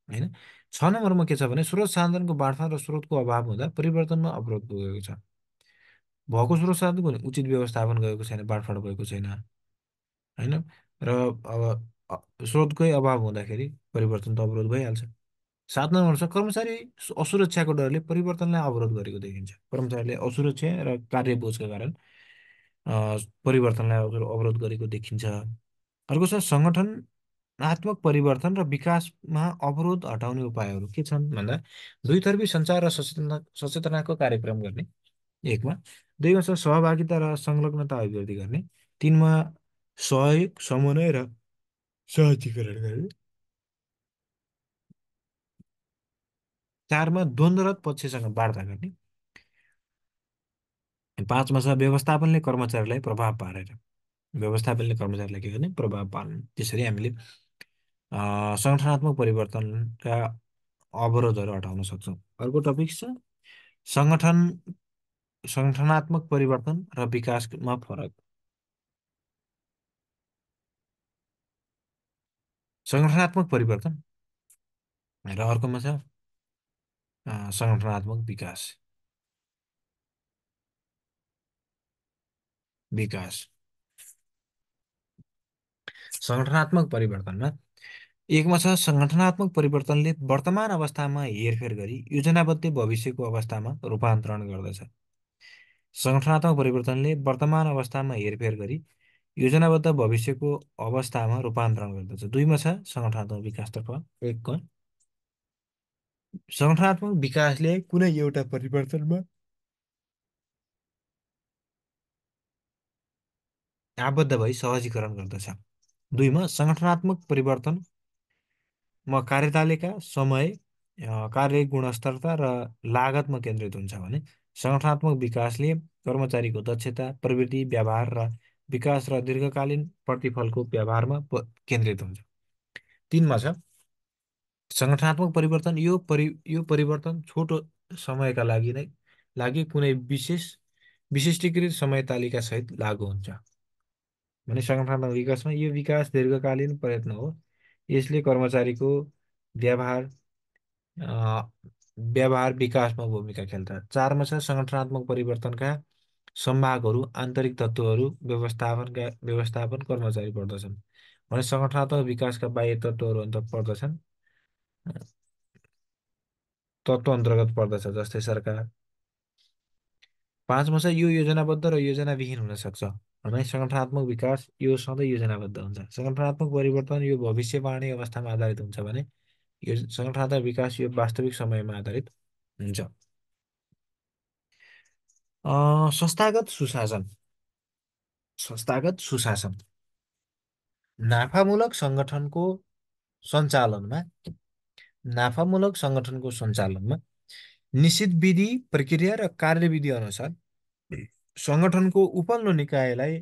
होइन? 6 नम्बरमा के छ भने स्रोत साधनको बाँडफाँड र स्रोतको अभाव हुँदा परिवर्तनमा अवरोध पुगेको छ। भएको स्रोत साधनको भने उचित व्यवस्थापन गएको छैन, बाँडफाँड भएको छैन। होइन? र अब स्रोतकै अभाव हुँदाखेरि परिवर्तन त अवरोध भइहाल्छ। 7 नम्बर छ कर्मचारी असुरक्षाको डरले परिवर्तनलाई अवरोध गरेको देखिन्छ। कर्मचारीले असुरक्षा र कार्यबोझका कारण परिवर्तनलाई अवरोध गरेको देखिन्छ। अर्को छ सङ्गठनात्मक परिवर्तन र विकासमा अवरोध हटाउने उपायहरू के छन् भन्दा दुईतर्फी सञ्चार र सचेतनाको कार्यक्रम गर्ने। 1मा। 2मा छ सहभागिता र संलग्नता अभिवृद्धि गर्ने। 3मा सहयोग, समन्वय र सहजीकरण गर्ने। 4मा द्वन्द्वरत पक्षसँग वार्ता गर्ने। 5मा छ व्यवस्थापनले कर्मचारीलाई के गर्ने? प्रभाव पार्ने। त्यसरी हामीले सङ्गठनात्मक परिवर्तनका अवरोधहरू हटाउन सक्छौँ। अर्को टपिक छ सङ्गठन सङ्गठनात्मक परिवर्तन र विकासमा फरक। सङ्गठनात्मक परिवर्तन र अर्कोमा छ सङ्गठनात्मक विकास। सङ्गठनात्मक परिवर्तनमा 1मा छ सङ्गठनात्मक परिवर्तनले वर्तमान अवस्थामा हेरफेर गरी योजनाबद्ध भविष्यको अवस्थामा रूपान्तरण गर्दछ। सङ्गठनात्मक परिवर्तनले वर्तमान अवस्थामा हेरफेर गरी योजनाबद्ध भविष्यको अवस्थामा रूपान्तरण गर्दछ। 2मा छ सङ्गठनात्मक विकासतर्फ। 1 सङ्गठनात्मक विकासले कुनै एउटा परिवर्तनमा आबद्ध भई सहजीकरण गर्दछ। दुईमा सङ्गठनात्मक परिवर्तन कार्यतालिका समय कार्य गुणस्तरता र लागतमा केन्द्रित हुन्छ भने सङ्गठनात्मक विकासले कर्मचारीको दक्षता प्रवृत्ति व्यवहार र विकास र दीर्घकालीन प्रतिफलको व्यवहारमा केन्द्रित हुन्छ। तिनमा छ सङ्गठनात्मक परिवर्तन यो परिवर्तन छोटो समयका लागि कुनै विशिष्टीकृत समय तालिकासहित लागू हुन्छ भने सङ्गठनात्मक विकासमा यो विकास दीर्घकालीन प्रयत्न हो। यसले कर्मचारीको व्यवहार अ, व्यवहार विकासमा भूमिका खेल्छ। चारमा छ सङ्गठनात्मक परिवर्तनका सम्भागहरू आन्तरिक तत्त्वहरू व्यवस्थापन कर्मचारी पर्दछन् भने सङ्गठनात्मक विकासका बाह्य तत्त्वहरू पर्दछन् तत्त्व अन्तर्गत पर्दछ जस्तै सरकार। पाँचमा छ यो योजनाबद्ध र योजनाविहीन हुन सक्छ भने सङ्गठनात्मक विकास यो सधैँ योजनाबद्ध हुन्छ। सङ्गठनात्मक परिवर्तन यो भविष्यवाणी अवस्थामा आधारित हुन्छ भने यो सङ्गठनात्मक विकास यो वास्तविक समयमा आधारित हुन्छ। संस्थागत सुशासन नाफामूलक सङ्गठनको सञ्चालनमा नाफामूलक सङ्गठनको सञ्चालनमा निश्चित विधि प्रक्रिया र कार्यविधि अनुसार सङ्गठनको उपल्लो निकायलाई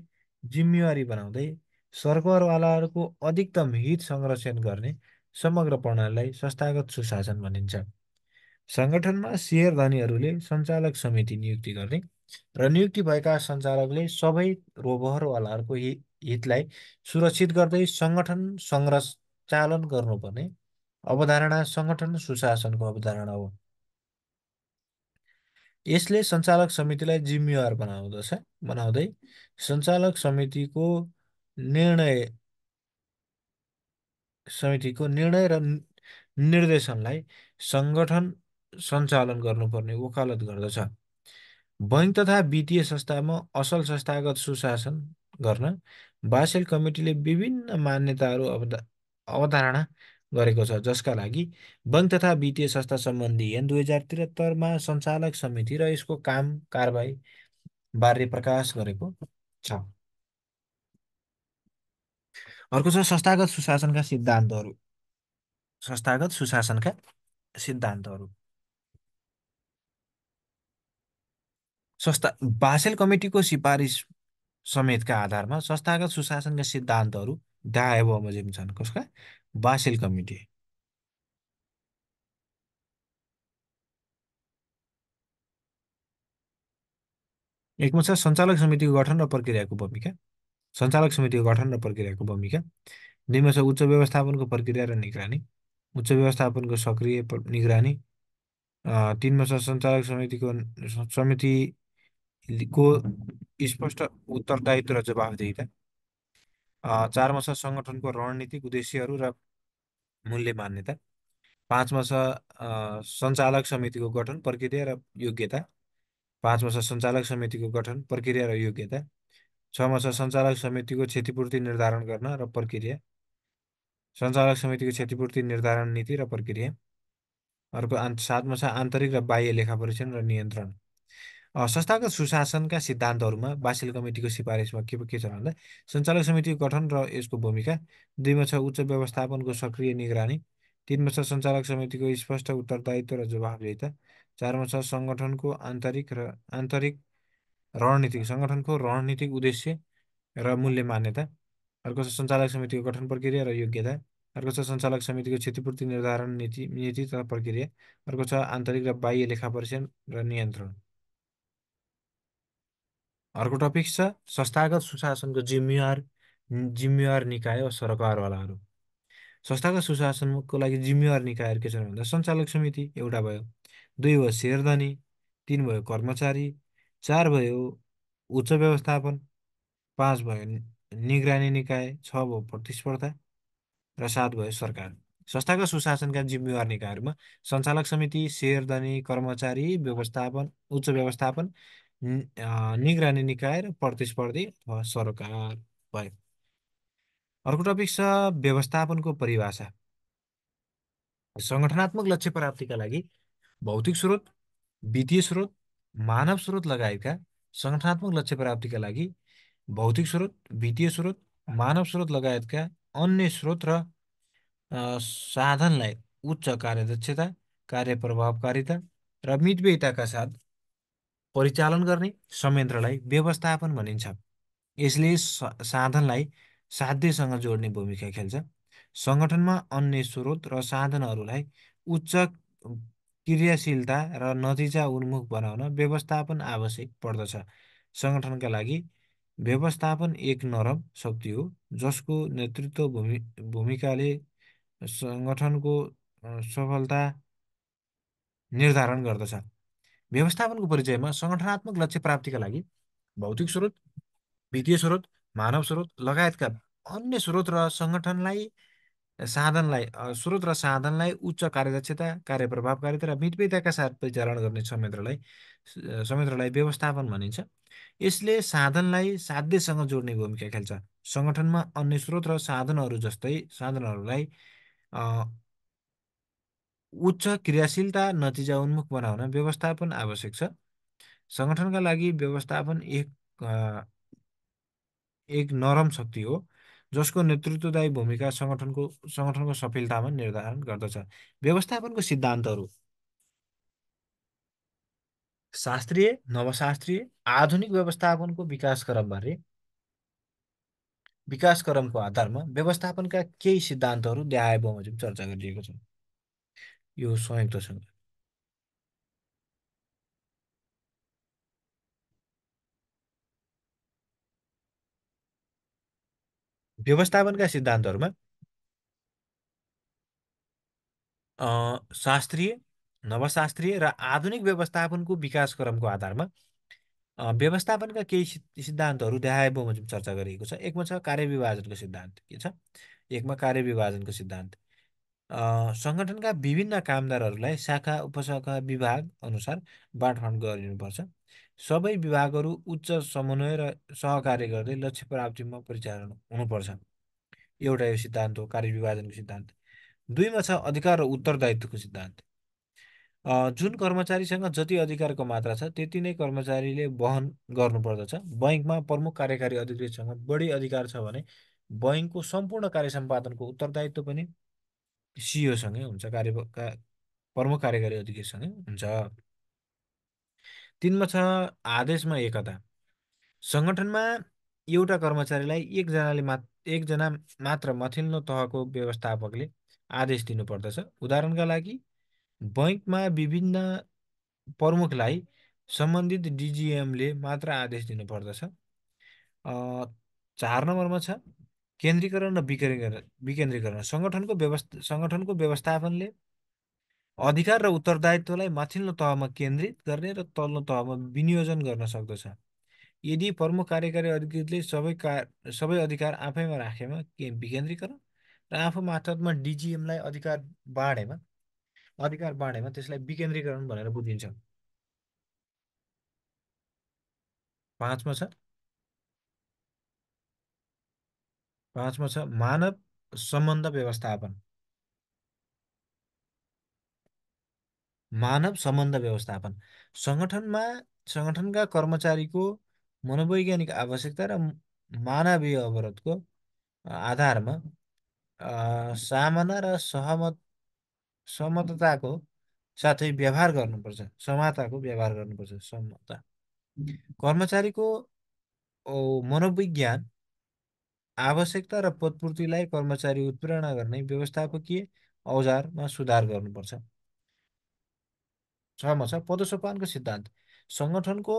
जिम्मेवारी बनाउँदै सरकारवालाहरूको अधिकतम हित संरक्षण गर्ने समग्र प्रणालीलाई संस्थागत सुशासन भनिन्छ। सङ्गठनमा सेयर धनीहरूले सञ्चालक समिति नियुक्ति गर्ने र नियुक्ति भएका सञ्चालकले सबै रोबहरवालाहरूको हितलाई सुरक्षित गर्दै सङ्गठन सञ्चालन गर्नुपर्ने अवधारणा सङ्गठन सुशासनको अवधारणा हो। यसले सञ्चालक समितिलाई जिम्मेवार बनाउँदै सञ्चालक निर्णय निर्णय र निर्देशनलाई सङ्गठन सञ्चालन गर्नुपर्ने वकालत गर्दछ। बैङ्क तथा वित्तीय संस्थामा असल संस्थागत सुशासन गर्न बासेल कमिटीले विभिन्न मान्यताहरू अवधारणा गरेको छ जसका लागि बैङ्क तथा वित्तीय संस्था सम्बन्धी ऐन 2073मा सञ्चालक समिति र यसको काम कारबाही बारे प्रकाश गरेको छ। अर्को छ संस्थागत सुशासनका सिद्धान्तहरू। बासेल कमिटीको सिफारिस समेतका आधारमा संस्थागत सुशासनका सिद्धान्तहरू दायाँ बमोजिम छन्। कसका? Basel committee. एकमा छ सञ्चालक समितिको गठन र प्रक्रियाको भूमिका। सञ्चालक समितिको गठन र प्रक्रियाको भूमिका। दुईमा छ उच्च व्यवस्थापनको प्रक्रिया र निगरानी। उच्च व्यवस्थापनको सक्रिय निगरानी। तिनमा छ सञ्चालक समितिको स्पष्ट उत्तरदायित्व र जवाफदेहिता। चारमा छ सङ्गठनको रणनीतिक उद्देश्यहरू र मूल्य मान्यता। पाँचमा छ सञ्चालक समितिको गठन प्रक्रिया र योग्यता। पाँचमा छ सञ्चालक समितिको गठन प्रक्रिया र योग्यता। छमा छ सञ्चालक समितिको क्षतिपूर्ति निर्धारण गर्न र प्रक्रिया। सञ्चालक समितिको क्षतिपूर्ति निर्धारण नीति र प्रक्रिया। अर्को सातमा छ आन्तरिक र बाह्य लेखा परीक्षण र नियन्त्रण। संस्थागत सुशासनका सिद्धान्तहरूमा बासेल कमिटीको सिफारिसमा के छ भन्दा सञ्चालक समितिको गठन र यसको भूमिका। दुईमा छ उच्च व्यवस्थापनको सक्रिय निगरानी। तिनमा छ सञ्चालक समितिको स्पष्ट उत्तरदायित्व र जवाफदेहिता। चारमा छ सङ्गठनको रणनीतिक उद्देश्य र मूल्य मान्यता। अर्को छ सञ्चालक समितिको गठन प्रक्रिया र योग्यता। अर्को छ सञ्चालक समितिको क्षतिपूर्ति निर्धारण नीति तथा प्रक्रिया। अर्को छ आन्तरिक र बाह्य लेखा परीक्षण र नियन्त्रण। अर्को टपिक छ संस्थागत सुशासनको जिम्मेवार निकाय वा सरकारवालाहरू। संस्थागत सुशासनको लागि जिम्मेवार निकायहरू के छन् भन्दा सञ्चालक समिति एउटा भयो, दुई भयो शेयरधनी, तिन भयो कर्मचारी, चार भयो उच्च व्यवस्थापन, पाँच भयो निगरानी निकाय, छ भयो प्रतिस्पर्धा र सात भयो सरकार। संस्थागत सुशासनका जिम्मेवार निकायहरूमा सञ्चालक समिति, शेयरधनी, कर्मचारी, उच्च व्यवस्थापन, निगरानी निकाय र प्रतिस्पर्धी अथवा सरकार भयो। अर्को टपिक छ व्यवस्थापनको परिभाषा। सङ्गठनात्मक लक्ष्य प्राप्तिका लागि भौतिक स्रोत, वित्तीय स्रोत, मानव स्रोत लगायतका सङ्गठनात्मक लक्ष्य प्राप्तिका लागि भौतिक स्रोत, वित्तीय स्रोत, मानव स्रोत लगायतका अन्य स्रोत र साधनलाई उच्च कार्यदक्षता, कार्यप्रभावकारिता र मितव्ययिताका साथ परिचालन गर्ने संयन्त्रलाई व्यवस्थापन भनिन्छ। यसले साधनलाई साध्यसँग जोड्ने भूमिका खेल्छ। सङ्गठनमा अन्य स्रोत र साधनहरूलाई उच्च क्रियाशीलता र नतिजा उन्मुख बनाउन व्यवस्थापन आवश्यक पर्दछ। सङ्गठनका लागि व्यवस्थापन एक नरम शक्ति हो जसको नेतृत्व भूमिकाले सङ्गठनको सफलता निर्धारण गर्दछ। व्यवस्थापनको परिचयमा सङ्गठनात्मक लक्ष्य प्राप्तिका लागि भौतिक स्रोत, वित्तीय स्रोत, मानव स्रोत लगायतका अन्य स्रोत र स्रोत र साधनलाई उच्च कार्यदक्षता, कार्यप्रभावकारिता र मितव्ययिताका साथ परिचालन गर्ने संयन्त्रलाई व्यवस्थापन भनिन्छ। यसले साधनलाई साध्यसँग जोड्ने भूमिका खेल्छ। सङ्गठनमा अन्य स्रोत र साधनहरूलाई अ, उच्च क्रियाशीलता, नतिजा उन्मुख बनाउन व्यवस्थापन आवश्यक छ। सङ्गठनका लागि व्यवस्थापन एक नरम शक्ति हो जसको नेतृत्वदायी भूमिका सङ्गठनको सफलतामा निर्धारण गर्दछ। व्यवस्थापनको सिद्धान्तहरू शास्त्रीय, नवशास्त्रीय, आधुनिक व्यवस्थापनको विकासक्रमको आधारमा व्यवस्थापनका केही सिद्धान्तहरू देखाए चर्चा गरिएको छ। यो संयुक्तसँग व्यवस्थापनका सिद्धान्तहरूमा शास्त्रीय, नवशास्त्रीय र आधुनिक व्यवस्थापनको विकासक्रमको आधारमा व्यवस्थापनका केही सिद्धान्तहरू देखाए बमोजिम चर्चा गरिएको छ। एकमा छ कार्यविभाजनको सिद्धान्त। के छ? एकमा कार्यविभाजनको सिद्धान्त। सङ्गठनका विभिन्न कामदारहरूलाई शाखा, उपशाखा, विभाग अनुसार बाँडफाँड गरिनुपर्छ। सबै विभागहरू उच्च समन्वय र सहकार्य गर्दै लक्ष्य प्राप्तिमा परिचालन हुनुपर्छ। एउटा यो सिद्धान्त हो कार्यविभाजनको सिद्धान्त। दुईमा छ अधिकार र उत्तरदायित्वको सिद्धान्त। जुन कर्मचारीसँग जति अधिकारको मात्रा छ त्यति नै कर्मचारीले वहन गर्नुपर्दछ। बैङ्कमा प्रमुख कार्यकारी अधिकृतसँग बढी अधिकार छ भने बैङ्कको सम्पूर्ण कार्य सम्पादनको उत्तरदायित्व पनि सिइओसँगै हुन्छ, प्रमुख कार्यकारी अधिकृतसँगै हुन्छ। तिनमा छ आदेशमा एकता। सङ्गठनमा एउटा कर्मचारीलाई एकजना मात्र माथिल्लो तहको व्यवस्थापकले आदेश दिनुपर्दछ। उदाहरणका लागि बैङ्कमा विभिन्न प्रमुखलाई सम्बन्धित डिजिएमले मात्र आदेश दिनुपर्दछ। 4 नम्बरमा छ केन्द्रीकरण र विकेन्द्रीकरण। सङ्गठनको व्यवस्थापनले अधिकार र उत्तरदायित्वलाई माथिल्लो तहमा केन्द्रित गर्ने र तल्लो तहमा विनियोजन गर्न सक्दछ। यदि प्रमुख कार्यकारी अधिकृतले सबै अधिकार आफैमा राखेमा विकेन्द्रीकरण र आफू मार्फतमा डिजिएमलाई अधिकार बाँडेमा त्यसलाई विकेन्द्रीकरण भनेर बुझिन्छ। 5मा छ मानव सम्बन्ध व्यवस्थापन। मानव सम्बन्ध व्यवस्थापन सङ्गठनका कर्मचारीको मनोवैज्ञानिक आवश्यकता र मानवीय अवरोधको आधारमा सामना र समताको साथै व्यवहार गर्नुपर्छ। समता कर्मचारीको मनोविज्ञान आवश्यकता र पदपूर्तिलाई कर्मचारी उत्प्रेरणा गर्ने व्यवस्थापकीय औजारमा सुधार गर्नुपर्छ। 6मा छ पदसोपानको सिद्धान्त। सङ्गठनको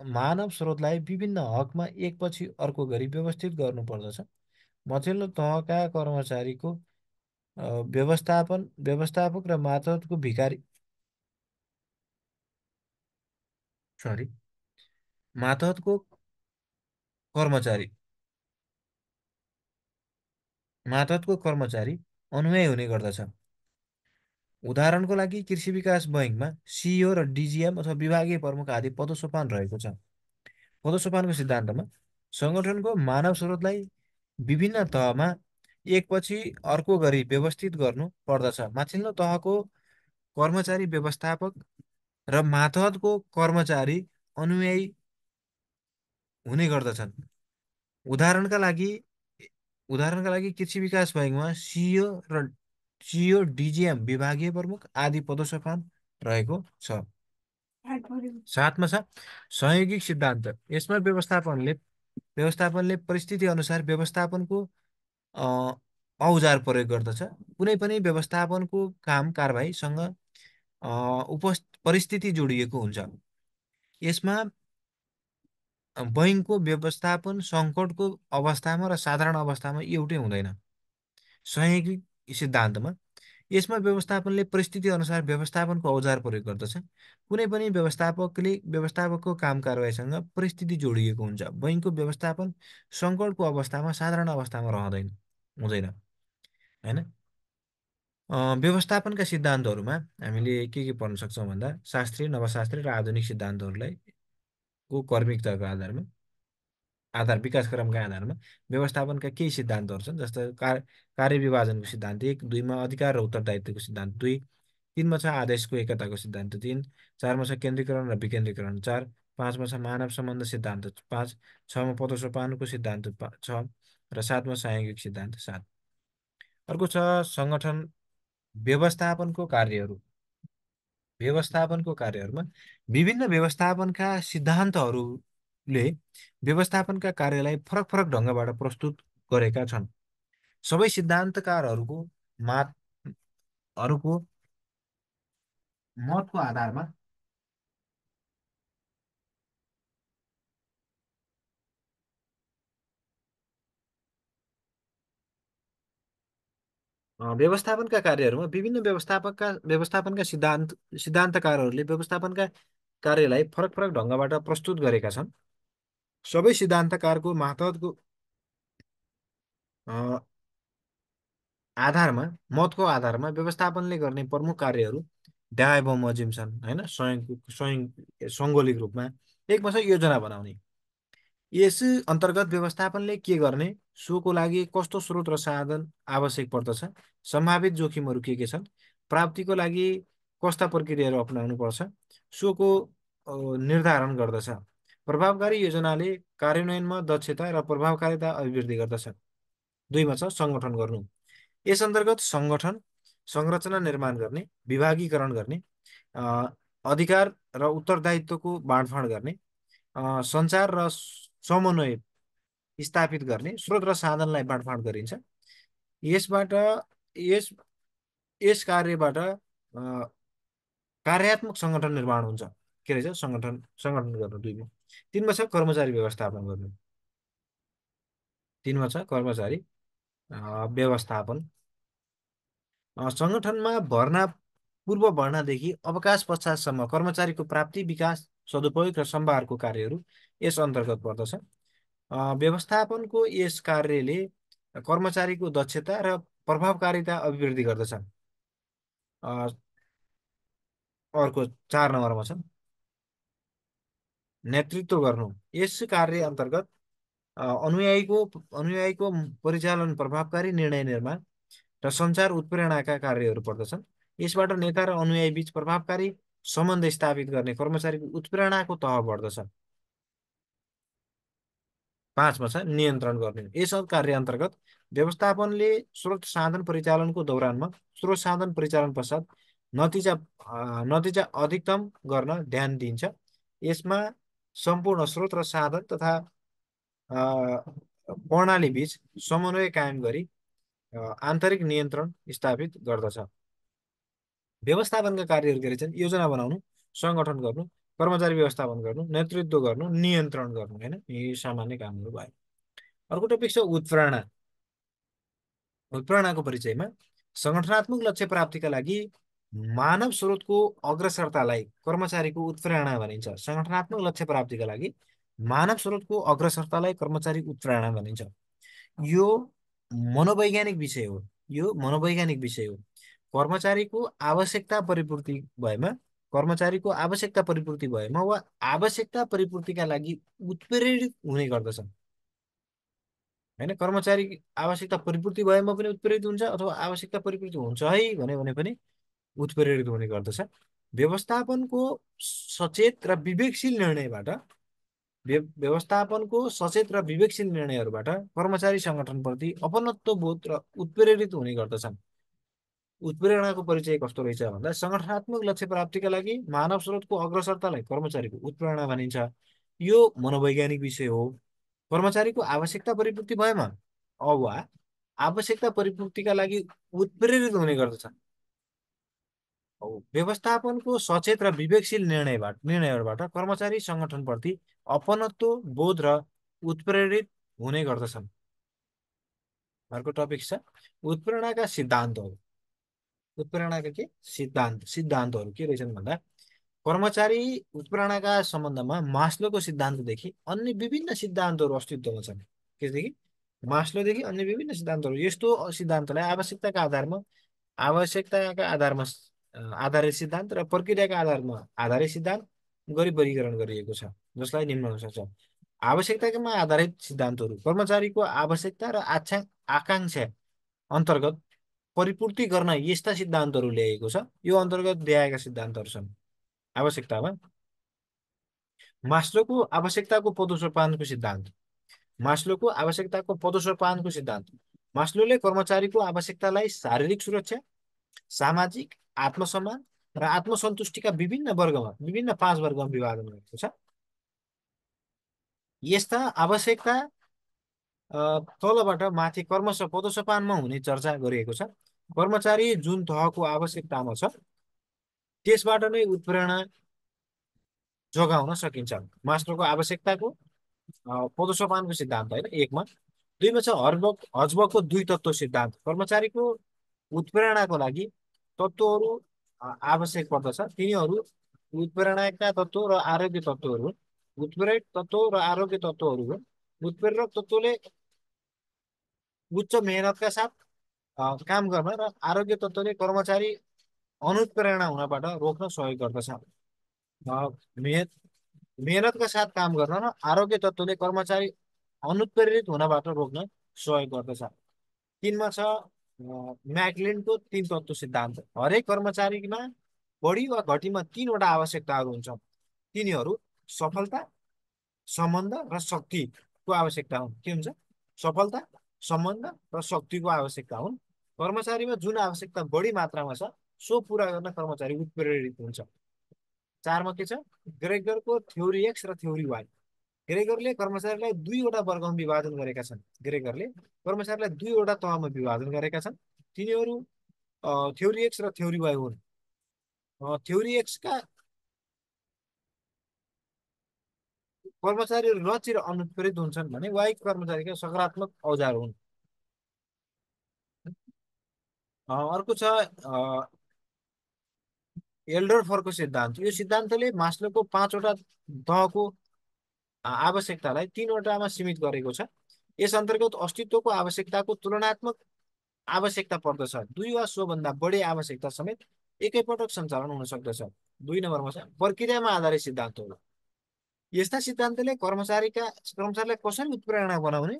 मानव स्रोतलाई विभिन्न हकमा एकपछि अर्को गरी व्यवस्थित गर्नुपर्दछ। माथिल्लो तहका कर्मचारीको व्यवस्थापक र मातहतको कर्मचारी अनुयायी हुने गर्दछ। उदाहरणको लागि कृषि विकास बैङ्कमा सिइओ र डिजिएम अथवा विभागीय प्रमुख आदि पदसोपान रहेको छ। पदसोपानको सिद्धान्तमा सङ्गठनको मानव स्रोतलाई विभिन्न तहमा एकपछि अर्को गरी व्यवस्थित गर्नु पर्दछ। माथिल्लो तहको कर्मचारी व्यवस्थापक र मातहतको कर्मचारी अनुयायी हुने गर्दछन्। उदाहरणका लागि उदाहरणका लागि कृषि विकास बैङ्कमा सिइओ डिजिएम विभागीय प्रमुख आदि पदोसोपान रहेको छ। साथमा छ संयोगिक सिद्धान्त। यसमा व्यवस्थापनले परिस्थिति अनुसार व्यवस्थापनको अ, औजार प्रयोग गर्दछ। कुनै पनि व्यवस्थापनको काम कारबाहीसँग परिस्थिति जोडिएको हुन्छ। यसमा बैङ्कको व्यवस्थापन सङ्कटको अवस्थामा र साधारण अवस्थामा एउटै हुँदैन। संयोगिक सिद्धान्तमा यसमा व्यवस्थापनले परिस्थिति अनुसार व्यवस्थापनको औजार प्रयोग गर्दछ। कुनै पनि व्यवस्थापकको काम कारबाहीसँग परिस्थिति जोडिएको हुन्छ। बैङ्कको व्यवस्थापन सङ्कटको अवस्थामा साधारण अवस्थामा हुँदैन होइन। व्यवस्थापनका सिद्धान्तहरूमा हामीले के पढ्न सक्छौँ भन्दा शास्त्रीय, नवशास्त्रीय र आधुनिक सिद्धान्तहरूलाई को कर्मिकताको विकासक्रमका आधारमा व्यवस्थापनका केही सिद्धान्तहरू छन्। जस्तो कार्यविभाजनको सिद्धान्त 1, 2मा अधिकार र उत्तरदायित्वको सिद्धान्त 2, 3मा छ आदेशको एकताको सिद्धान्त 3, 4मा छ केन्द्रीकरण र विकेन्द्रीकरण 4, 5मा छ मानव सम्बन्ध सिद्धान्त 5, 6मा पदोसोपानको सिद्धान्त 6 र 7मा संयोगिक सिद्धान्त 7। अर्को छ सङ्गठन व्यवस्थापनको कार्यहरूमा विभिन्न व्यवस्थापनका सिद्धान्तहरूले व्यवस्थापनका कार्यलाई फरक फरक ढङ्गबाट प्रस्तुत गरेका छन्। सबै सिद्धान्तकारहरूको मत हरूको मतको आधारमा व्यवस्थापनका कार्यहरूमा विभिन्न व्यवस्थापनका सिद्धान्तकारहरूले व्यवस्थापनका कार्यलाई फरक फरक ढङ्गबाट प्रस्तुत गरेका छन्। सबै सिद्धान्तकारको मतको आधारमा व्यवस्थापनले गर्ने प्रमुख कार्यहरू डायाबमोजिम छन् होइन। सङ्गोलिक रूपमा एकमा छ योजना बनाउने। यस अन्तर्गत व्यवस्थापनले के गर्ने, सोको लागि कस्तो स्रोत र साधन आवश्यक पर्दछ, सम्भावित जोखिमहरू के छन्, प्राप्तिको लागि कस्ता प्रक्रियाहरू अपनाउनु पर्छ, सोको निर्धारण गर्दछ। प्रभावकारी योजनाले कार्यान्वयनमा दक्षता र प्रभावकारिता अभिवृद्धि गर्दछ। 2मा छ सङ्गठन गर्नु। यस अन्तर्गत सङ्गठन संरचना निर्माण गर्ने, विभागीकरण गर्ने, अधिकार र उत्तरदायित्वको बाँडफाँड गर्ने, सञ्चार र समन्वय स्थापित गर्ने, स्रोत र साधनलाई बाँडफाँड गरिन्छ। यसबाट यस यस कार्यबाट कार्यात्मक सङ्गठन निर्माण हुन्छ। के रहेछ सङ्गठन गर्नु 2मा। 3मा छ कर्मचारी व्यवस्थापन गर्नु। 3मा छ कर्मचारी व्यवस्थापन। सङ्गठनमा पूर्व भर्नादेखि अवकाश पश्चातसम्म कर्मचारीको प्राप्ति, विकास, सदुपयोग र सम्भारको कार्यहरू यस अन्तर्गत पर्दछ। व्यवस्थापनको यस कार्यले कर्मचारीको दक्षता र प्रभावकारिता अभिवृद्धि गर्दछ। अर्को 4 नम्बरमा छ नेतृत्व गर्नु। यस कार्य अन्तर्गत अनुयायीको परिचालन, प्रभावकारी निर्णय निर्माण र सञ्चार उत्प्रेरणाका कार्यहरू पर्दछन्। यसबाट नेता र अनुयायी बीच प्रभावकारी सम्बन्ध स्थापित गर्ने कर्मचारीको उत्प्रेरणाको तह बढ्दछ। 5मा छ नियन्त्रण गर्ने। यस कार्य अन्तर्गत व्यवस्थापनले स्रोत साधन परिचालनको दौरानमा स्रोत साधन परिचालन पश्चात नतिजा अधिकतम गर्न ध्यान दिन्छ। यसमा सम्पूर्ण स्रोत र साधन तथा प्रणाली बीच समन्वय कायम गरी आन्तरिक नियन्त्रण स्थापित गर्दछ। व्यवस्थापनका कार्यहरू के रहेछन्? योजना बनाउनु, सङ्गठन गर्नु, कर्मचारी व्यवस्थापन गर्नु, नेतृत्व गर्नु, नियन्त्रण गर्नु होइन। यी सामान्य कामहरू भयो। अर्को टपिक छ उत्प्रेरणा। उत्प्रेरणाको परिचयमा सङ्गठनात्मक लक्ष्य प्राप्तिका लागि मानव स्रोतको अग्रसरतालाई कर्मचारीको उत्प्रेरणा भनिन्छ। सङ्गठनात्मक लक्ष्य प्राप्तिका लागि मानव स्रोतको अग्रसरतालाई कर्मचारी उत्प्रेरणा भनिन्छ। यो मनोवैज्ञानिक विषय हो। कर्मचारीको आवश्यकता परिपूर्ति भएमा वा आवश्यकता परिपूर्तिका लागि उत्प्रेरित हुने गर्दछ होइन। कर्मचारी आवश्यकता परिपूर्ति भएमा पनि उत्प्रेरित हुन्छ अथवा आवश्यकता परिपूर्ति हुन्छ है भने पनि उत्प्रेरित हुने गर्दछ। व्यवस्थापनको सचेत र विवेकशील निर्णयबाट व्यवस्थापनको सचेत र विवेकशील निर्णयहरूबाट कर्मचारी संगठनप्रति अपनत्व बोध र उत्प्रेरित हुने गर्दछन्। उत्प्रेरणाको परिचय कस्तो रहेछ भन्दा संगठनात्मक लक्ष्य प्राप्तिका लागि मानव स्रोतको अग्रसरतालाई कर्मचारीको उत्प्रेरणा भनिन्छ। यो मनोवैज्ञानिक विषय हो। कर्मचारीको आवश्यकता परिपूर्ति भएमा वा आवश्यकता परिपूर्तिका लागि उत्प्रेरित हुने गर्दछ। व्यवस्थापनको सचेत र विवेकशील निर्णयहरूबाट कर्मचारी संगठनप्रति अपनत्व बोध र उत्प्रेरित हुने गर्दछन्। अर्को टपिक छ उत्प्रेरणाका सिद्धान्तहरू। उत्प्रेरणाका के सिद्धान्तहरू के रहेछन् भन्दा कर्मचारी उत्प्रेरणाका सम्बन्धमा मास्लोको सिद्धान्तदेखि अन्य विभिन्न सिद्धान्तहरू अस्तित्वमा छन्। केदेखि मास्लोदेखि अन्य विभिन्न सिद्धान्तहरू। यस्तो सिद्धान्तलाई आवश्यकताका आधारमा आधारित सिद्धान्त र प्रक्रियाका आधारमा आधारित सिद्धान्त गरी वर्गीकरण गरिएको छ, जसलाई निम्नानुसार छ। आवश्यकतामा आधारित सिद्धान्तहरू कर्मचारीको आवश्यकता र आकांक्षा अन्तर्गत परिपूर्ति गर्न यस्ता सिद्धान्तहरू ल्याएको छ। यो अन्तर्गत ल्याएका सिद्धान्तहरू छन्। आवश्यकतामा मास्लोको आवश्यकताको पदोसोपानको सिद्धान्त। मास्लोको आवश्यकताको पदोसोपानको सिद्धान्त। मास्लोले कर्मचारीको आवश्यकतालाई शारीरिक सुरक्षा, सामाजिक, आत्मसम्मान र आत्मसन्तुष्टिका विभिन्न 5 वर्गमा विभाजन गरेको छ। यस्ता आवश्यकता तलबाट माथि क्रमशः पदोसोपानमा हुने चर्चा गरिएको छ। कर्मचारी जुन तहको आवश्यकतामा छ त्यसबाट नै उत्प्रेरणा जोगाउन सकिन्छ। मास्लोको आवश्यकताको पदोसोपानको सिद्धान्त होइन 1 मा। 2 मा छ हर्जबर्गको 2 तत्त्व सिद्धान्त। कर्मचारीको उत्प्रेरणाको लागि तत्त्वहरू आवश्यक पर्दछ। तिनीहरू उत्प्रेरणाका तत्त्व र आरोग्य तत्त्वहरू हुन्। उत्प्रेरक तत्त्व र आरोग्य तत्त्वहरू हुन्। उत्प्रेरक तत्त्वले उच्च मेहनतका साथ काम गर्न र आरोग्य तत्त्वले कर्मचारी अनुत्प्रेरणा हुनबाट रोक्न सहयोग गर्दछ। मेहनतका साथ काम गर्न र आरोग्य तत्त्वले कर्मचारी अनुत्प्रेरित हुनबाट रोक्न सहयोग गर्दछ। 3 मा छ म्याकलिनको 3 तत्त्व सिद्धान्त। हरेक कर्मचारीमा बढी वा घटीमा 3 वटा आवश्यकताहरू हुन्छन्। तिनीहरू सफलता, सम्बन्ध र शक्तिको आवश्यकता हुन्। के हुन्छ? सफलता, सम्बन्ध र शक्तिको आवश्यकता हुन्। कर्मचारीमा जुन आवश्यकता बढी मात्रामा छ सो पूरा गर्न कर्मचारी उत्प्रेरित हुन्छ। 4 मा के छ? ग्रेगरको थ्योरी एक्स र थ्योरी वाइ। ग्रेगरले कर्मचारीलाई 2 वटा वर्गमा विभाजन गरेका छन्। ग्रेगरले कर्मचारीलाई 2 वटा तहमा विभाजन गरेका छन्। तिनीहरू थ्योरी एक्स र थ्योरी वाइ हुन्। थ्योरी एक्सका कर्मचारीहरू लक्षित र अनुत्प्रेरित हुन्छन् भने वाइ कर्मचारीका सकारात्मक औजार हुन्। अर्को छ एल्डरफरको सिद्धान्त। यो सिद्धान्तले मास्लोको 5 वटा तहको आवश्यकतालाई 3 वटामा सीमित गरेको छ। यस अन्तर्गत अस्तित्वको आवश्यकताको तुलनात्मक आवश्यकता पर्दछ। 2 वा सोभन्दा बढी आवश्यकता समेत एकैपटक सञ्चालन हुन सक्दछ। 2 नम्बरमा छ प्रक्रियामा आधारित सिद्धान्तहरू। यस्ता सिद्धान्तले कर्मचारीलाई कसरी उत्प्रेरणा बनाउने,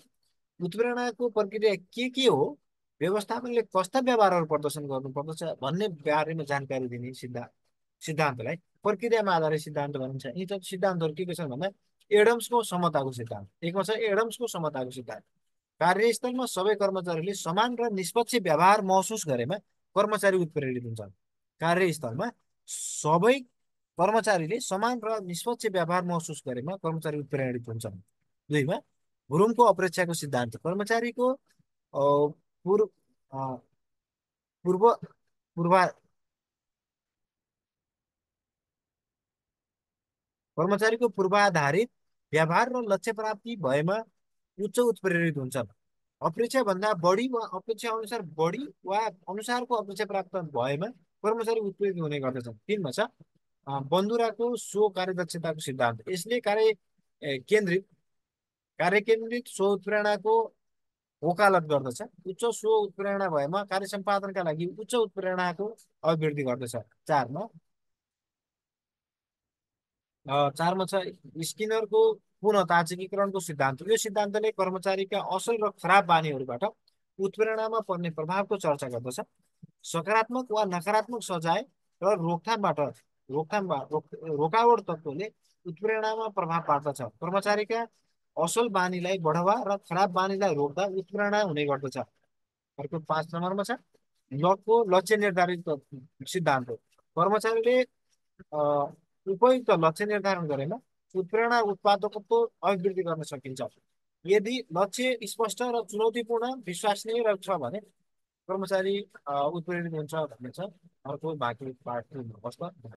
उत्प्रेरणाको प्रक्रिया के हो, व्यवस्थापनले कस्ता व्यवहारहरू प्रदर्शन गर्नुपर्दछ भन्ने बारेमा जानकारी दिने सिद्धान्तलाई प्रक्रियामा आधारित सिद्धान्त भनिन्छ। यी सिद्धान्तहरू के छन् भन्दा एडम्सको समताको सिद्धान्त। 1 मा छ एडम्सको समताको सिद्धान्त। कार्यस्थलमा सबै कर्मचारीले समान र निष्पक्ष व्यवहार महसुस गरेमा कर्मचारी उत्प्रेरित हुन्छन्। कार्यस्थलमा सबै कर्मचारीले समान र निष्पक्ष व्यवहार महसुस गरेमा कर्मचारी उत्प्रेरित हुन्छन्। 2 मा ब्रुमको अपेक्षाको सिद्धान्त। कर्मचारीको पूर्व पूर्व पूर्वा कर्मचारीको पूर्वाधारित व्यवहार र लक्ष्य प्राप्ति भएमा उच्च उत्प्रेरित हुन्छन्। अपेक्षा भन्दा बढी वा अपेक्षा अनुसार बढी वा अनुसारको अपेक्षा प्राप्त भएमा कर्मचारी उत्प्रेरित हुने गर्दछन्। 3 मा छ बन्दुराको स्व कार्यदक्षताको सिद्धान्त। यसले कार्यकेन्द्रित स्व उत्प्रेरणाको वकालत गर्दछ। उच्च स्व उत्प्रेरणा भएमा कार्य सम्पादनका लागि उच्च उत्प्रेरणाको अभिवृद्धि गर्दछ। 4 मा छ स्किनरको पुनः ताजकीकरणको सिद्धान्त। यो सिद्धान्तले कर्मचारीका असल र खराब बानीहरूबाट उत्प्रेरणामा पर्ने प्रभावको चर्चा गर्दछ। सकारात्मक वा नकारात्मक सजाय र रोकथामबाट रोकावट तत्त्वले उत्प्रेरणामा प्रभाव पार्दछ। कर्मचारीका असल बानीलाई बढावा र खराब बानीलाई रोक्दा उत्प्रेरणा हुने गर्दछ। अर्को 5 नम्बरमा छ लगको लक्ष्य निर्धारित सिद्धान्त हो। कर्मचारीले उपयुक्त लक्ष्य निर्धारण गरेमा उत्प्रेरणा उत्पादकत्व अभिवृद्धि गर्न सकिन्छ। यदि लक्ष्य स्पष्ट र चुनौतीपूर्ण विश्वसनीय छ भने कर्मचारी उत्प्रेरित हुन्छ भन्ने छ। अर्को बाँकी पार्ट 2 मा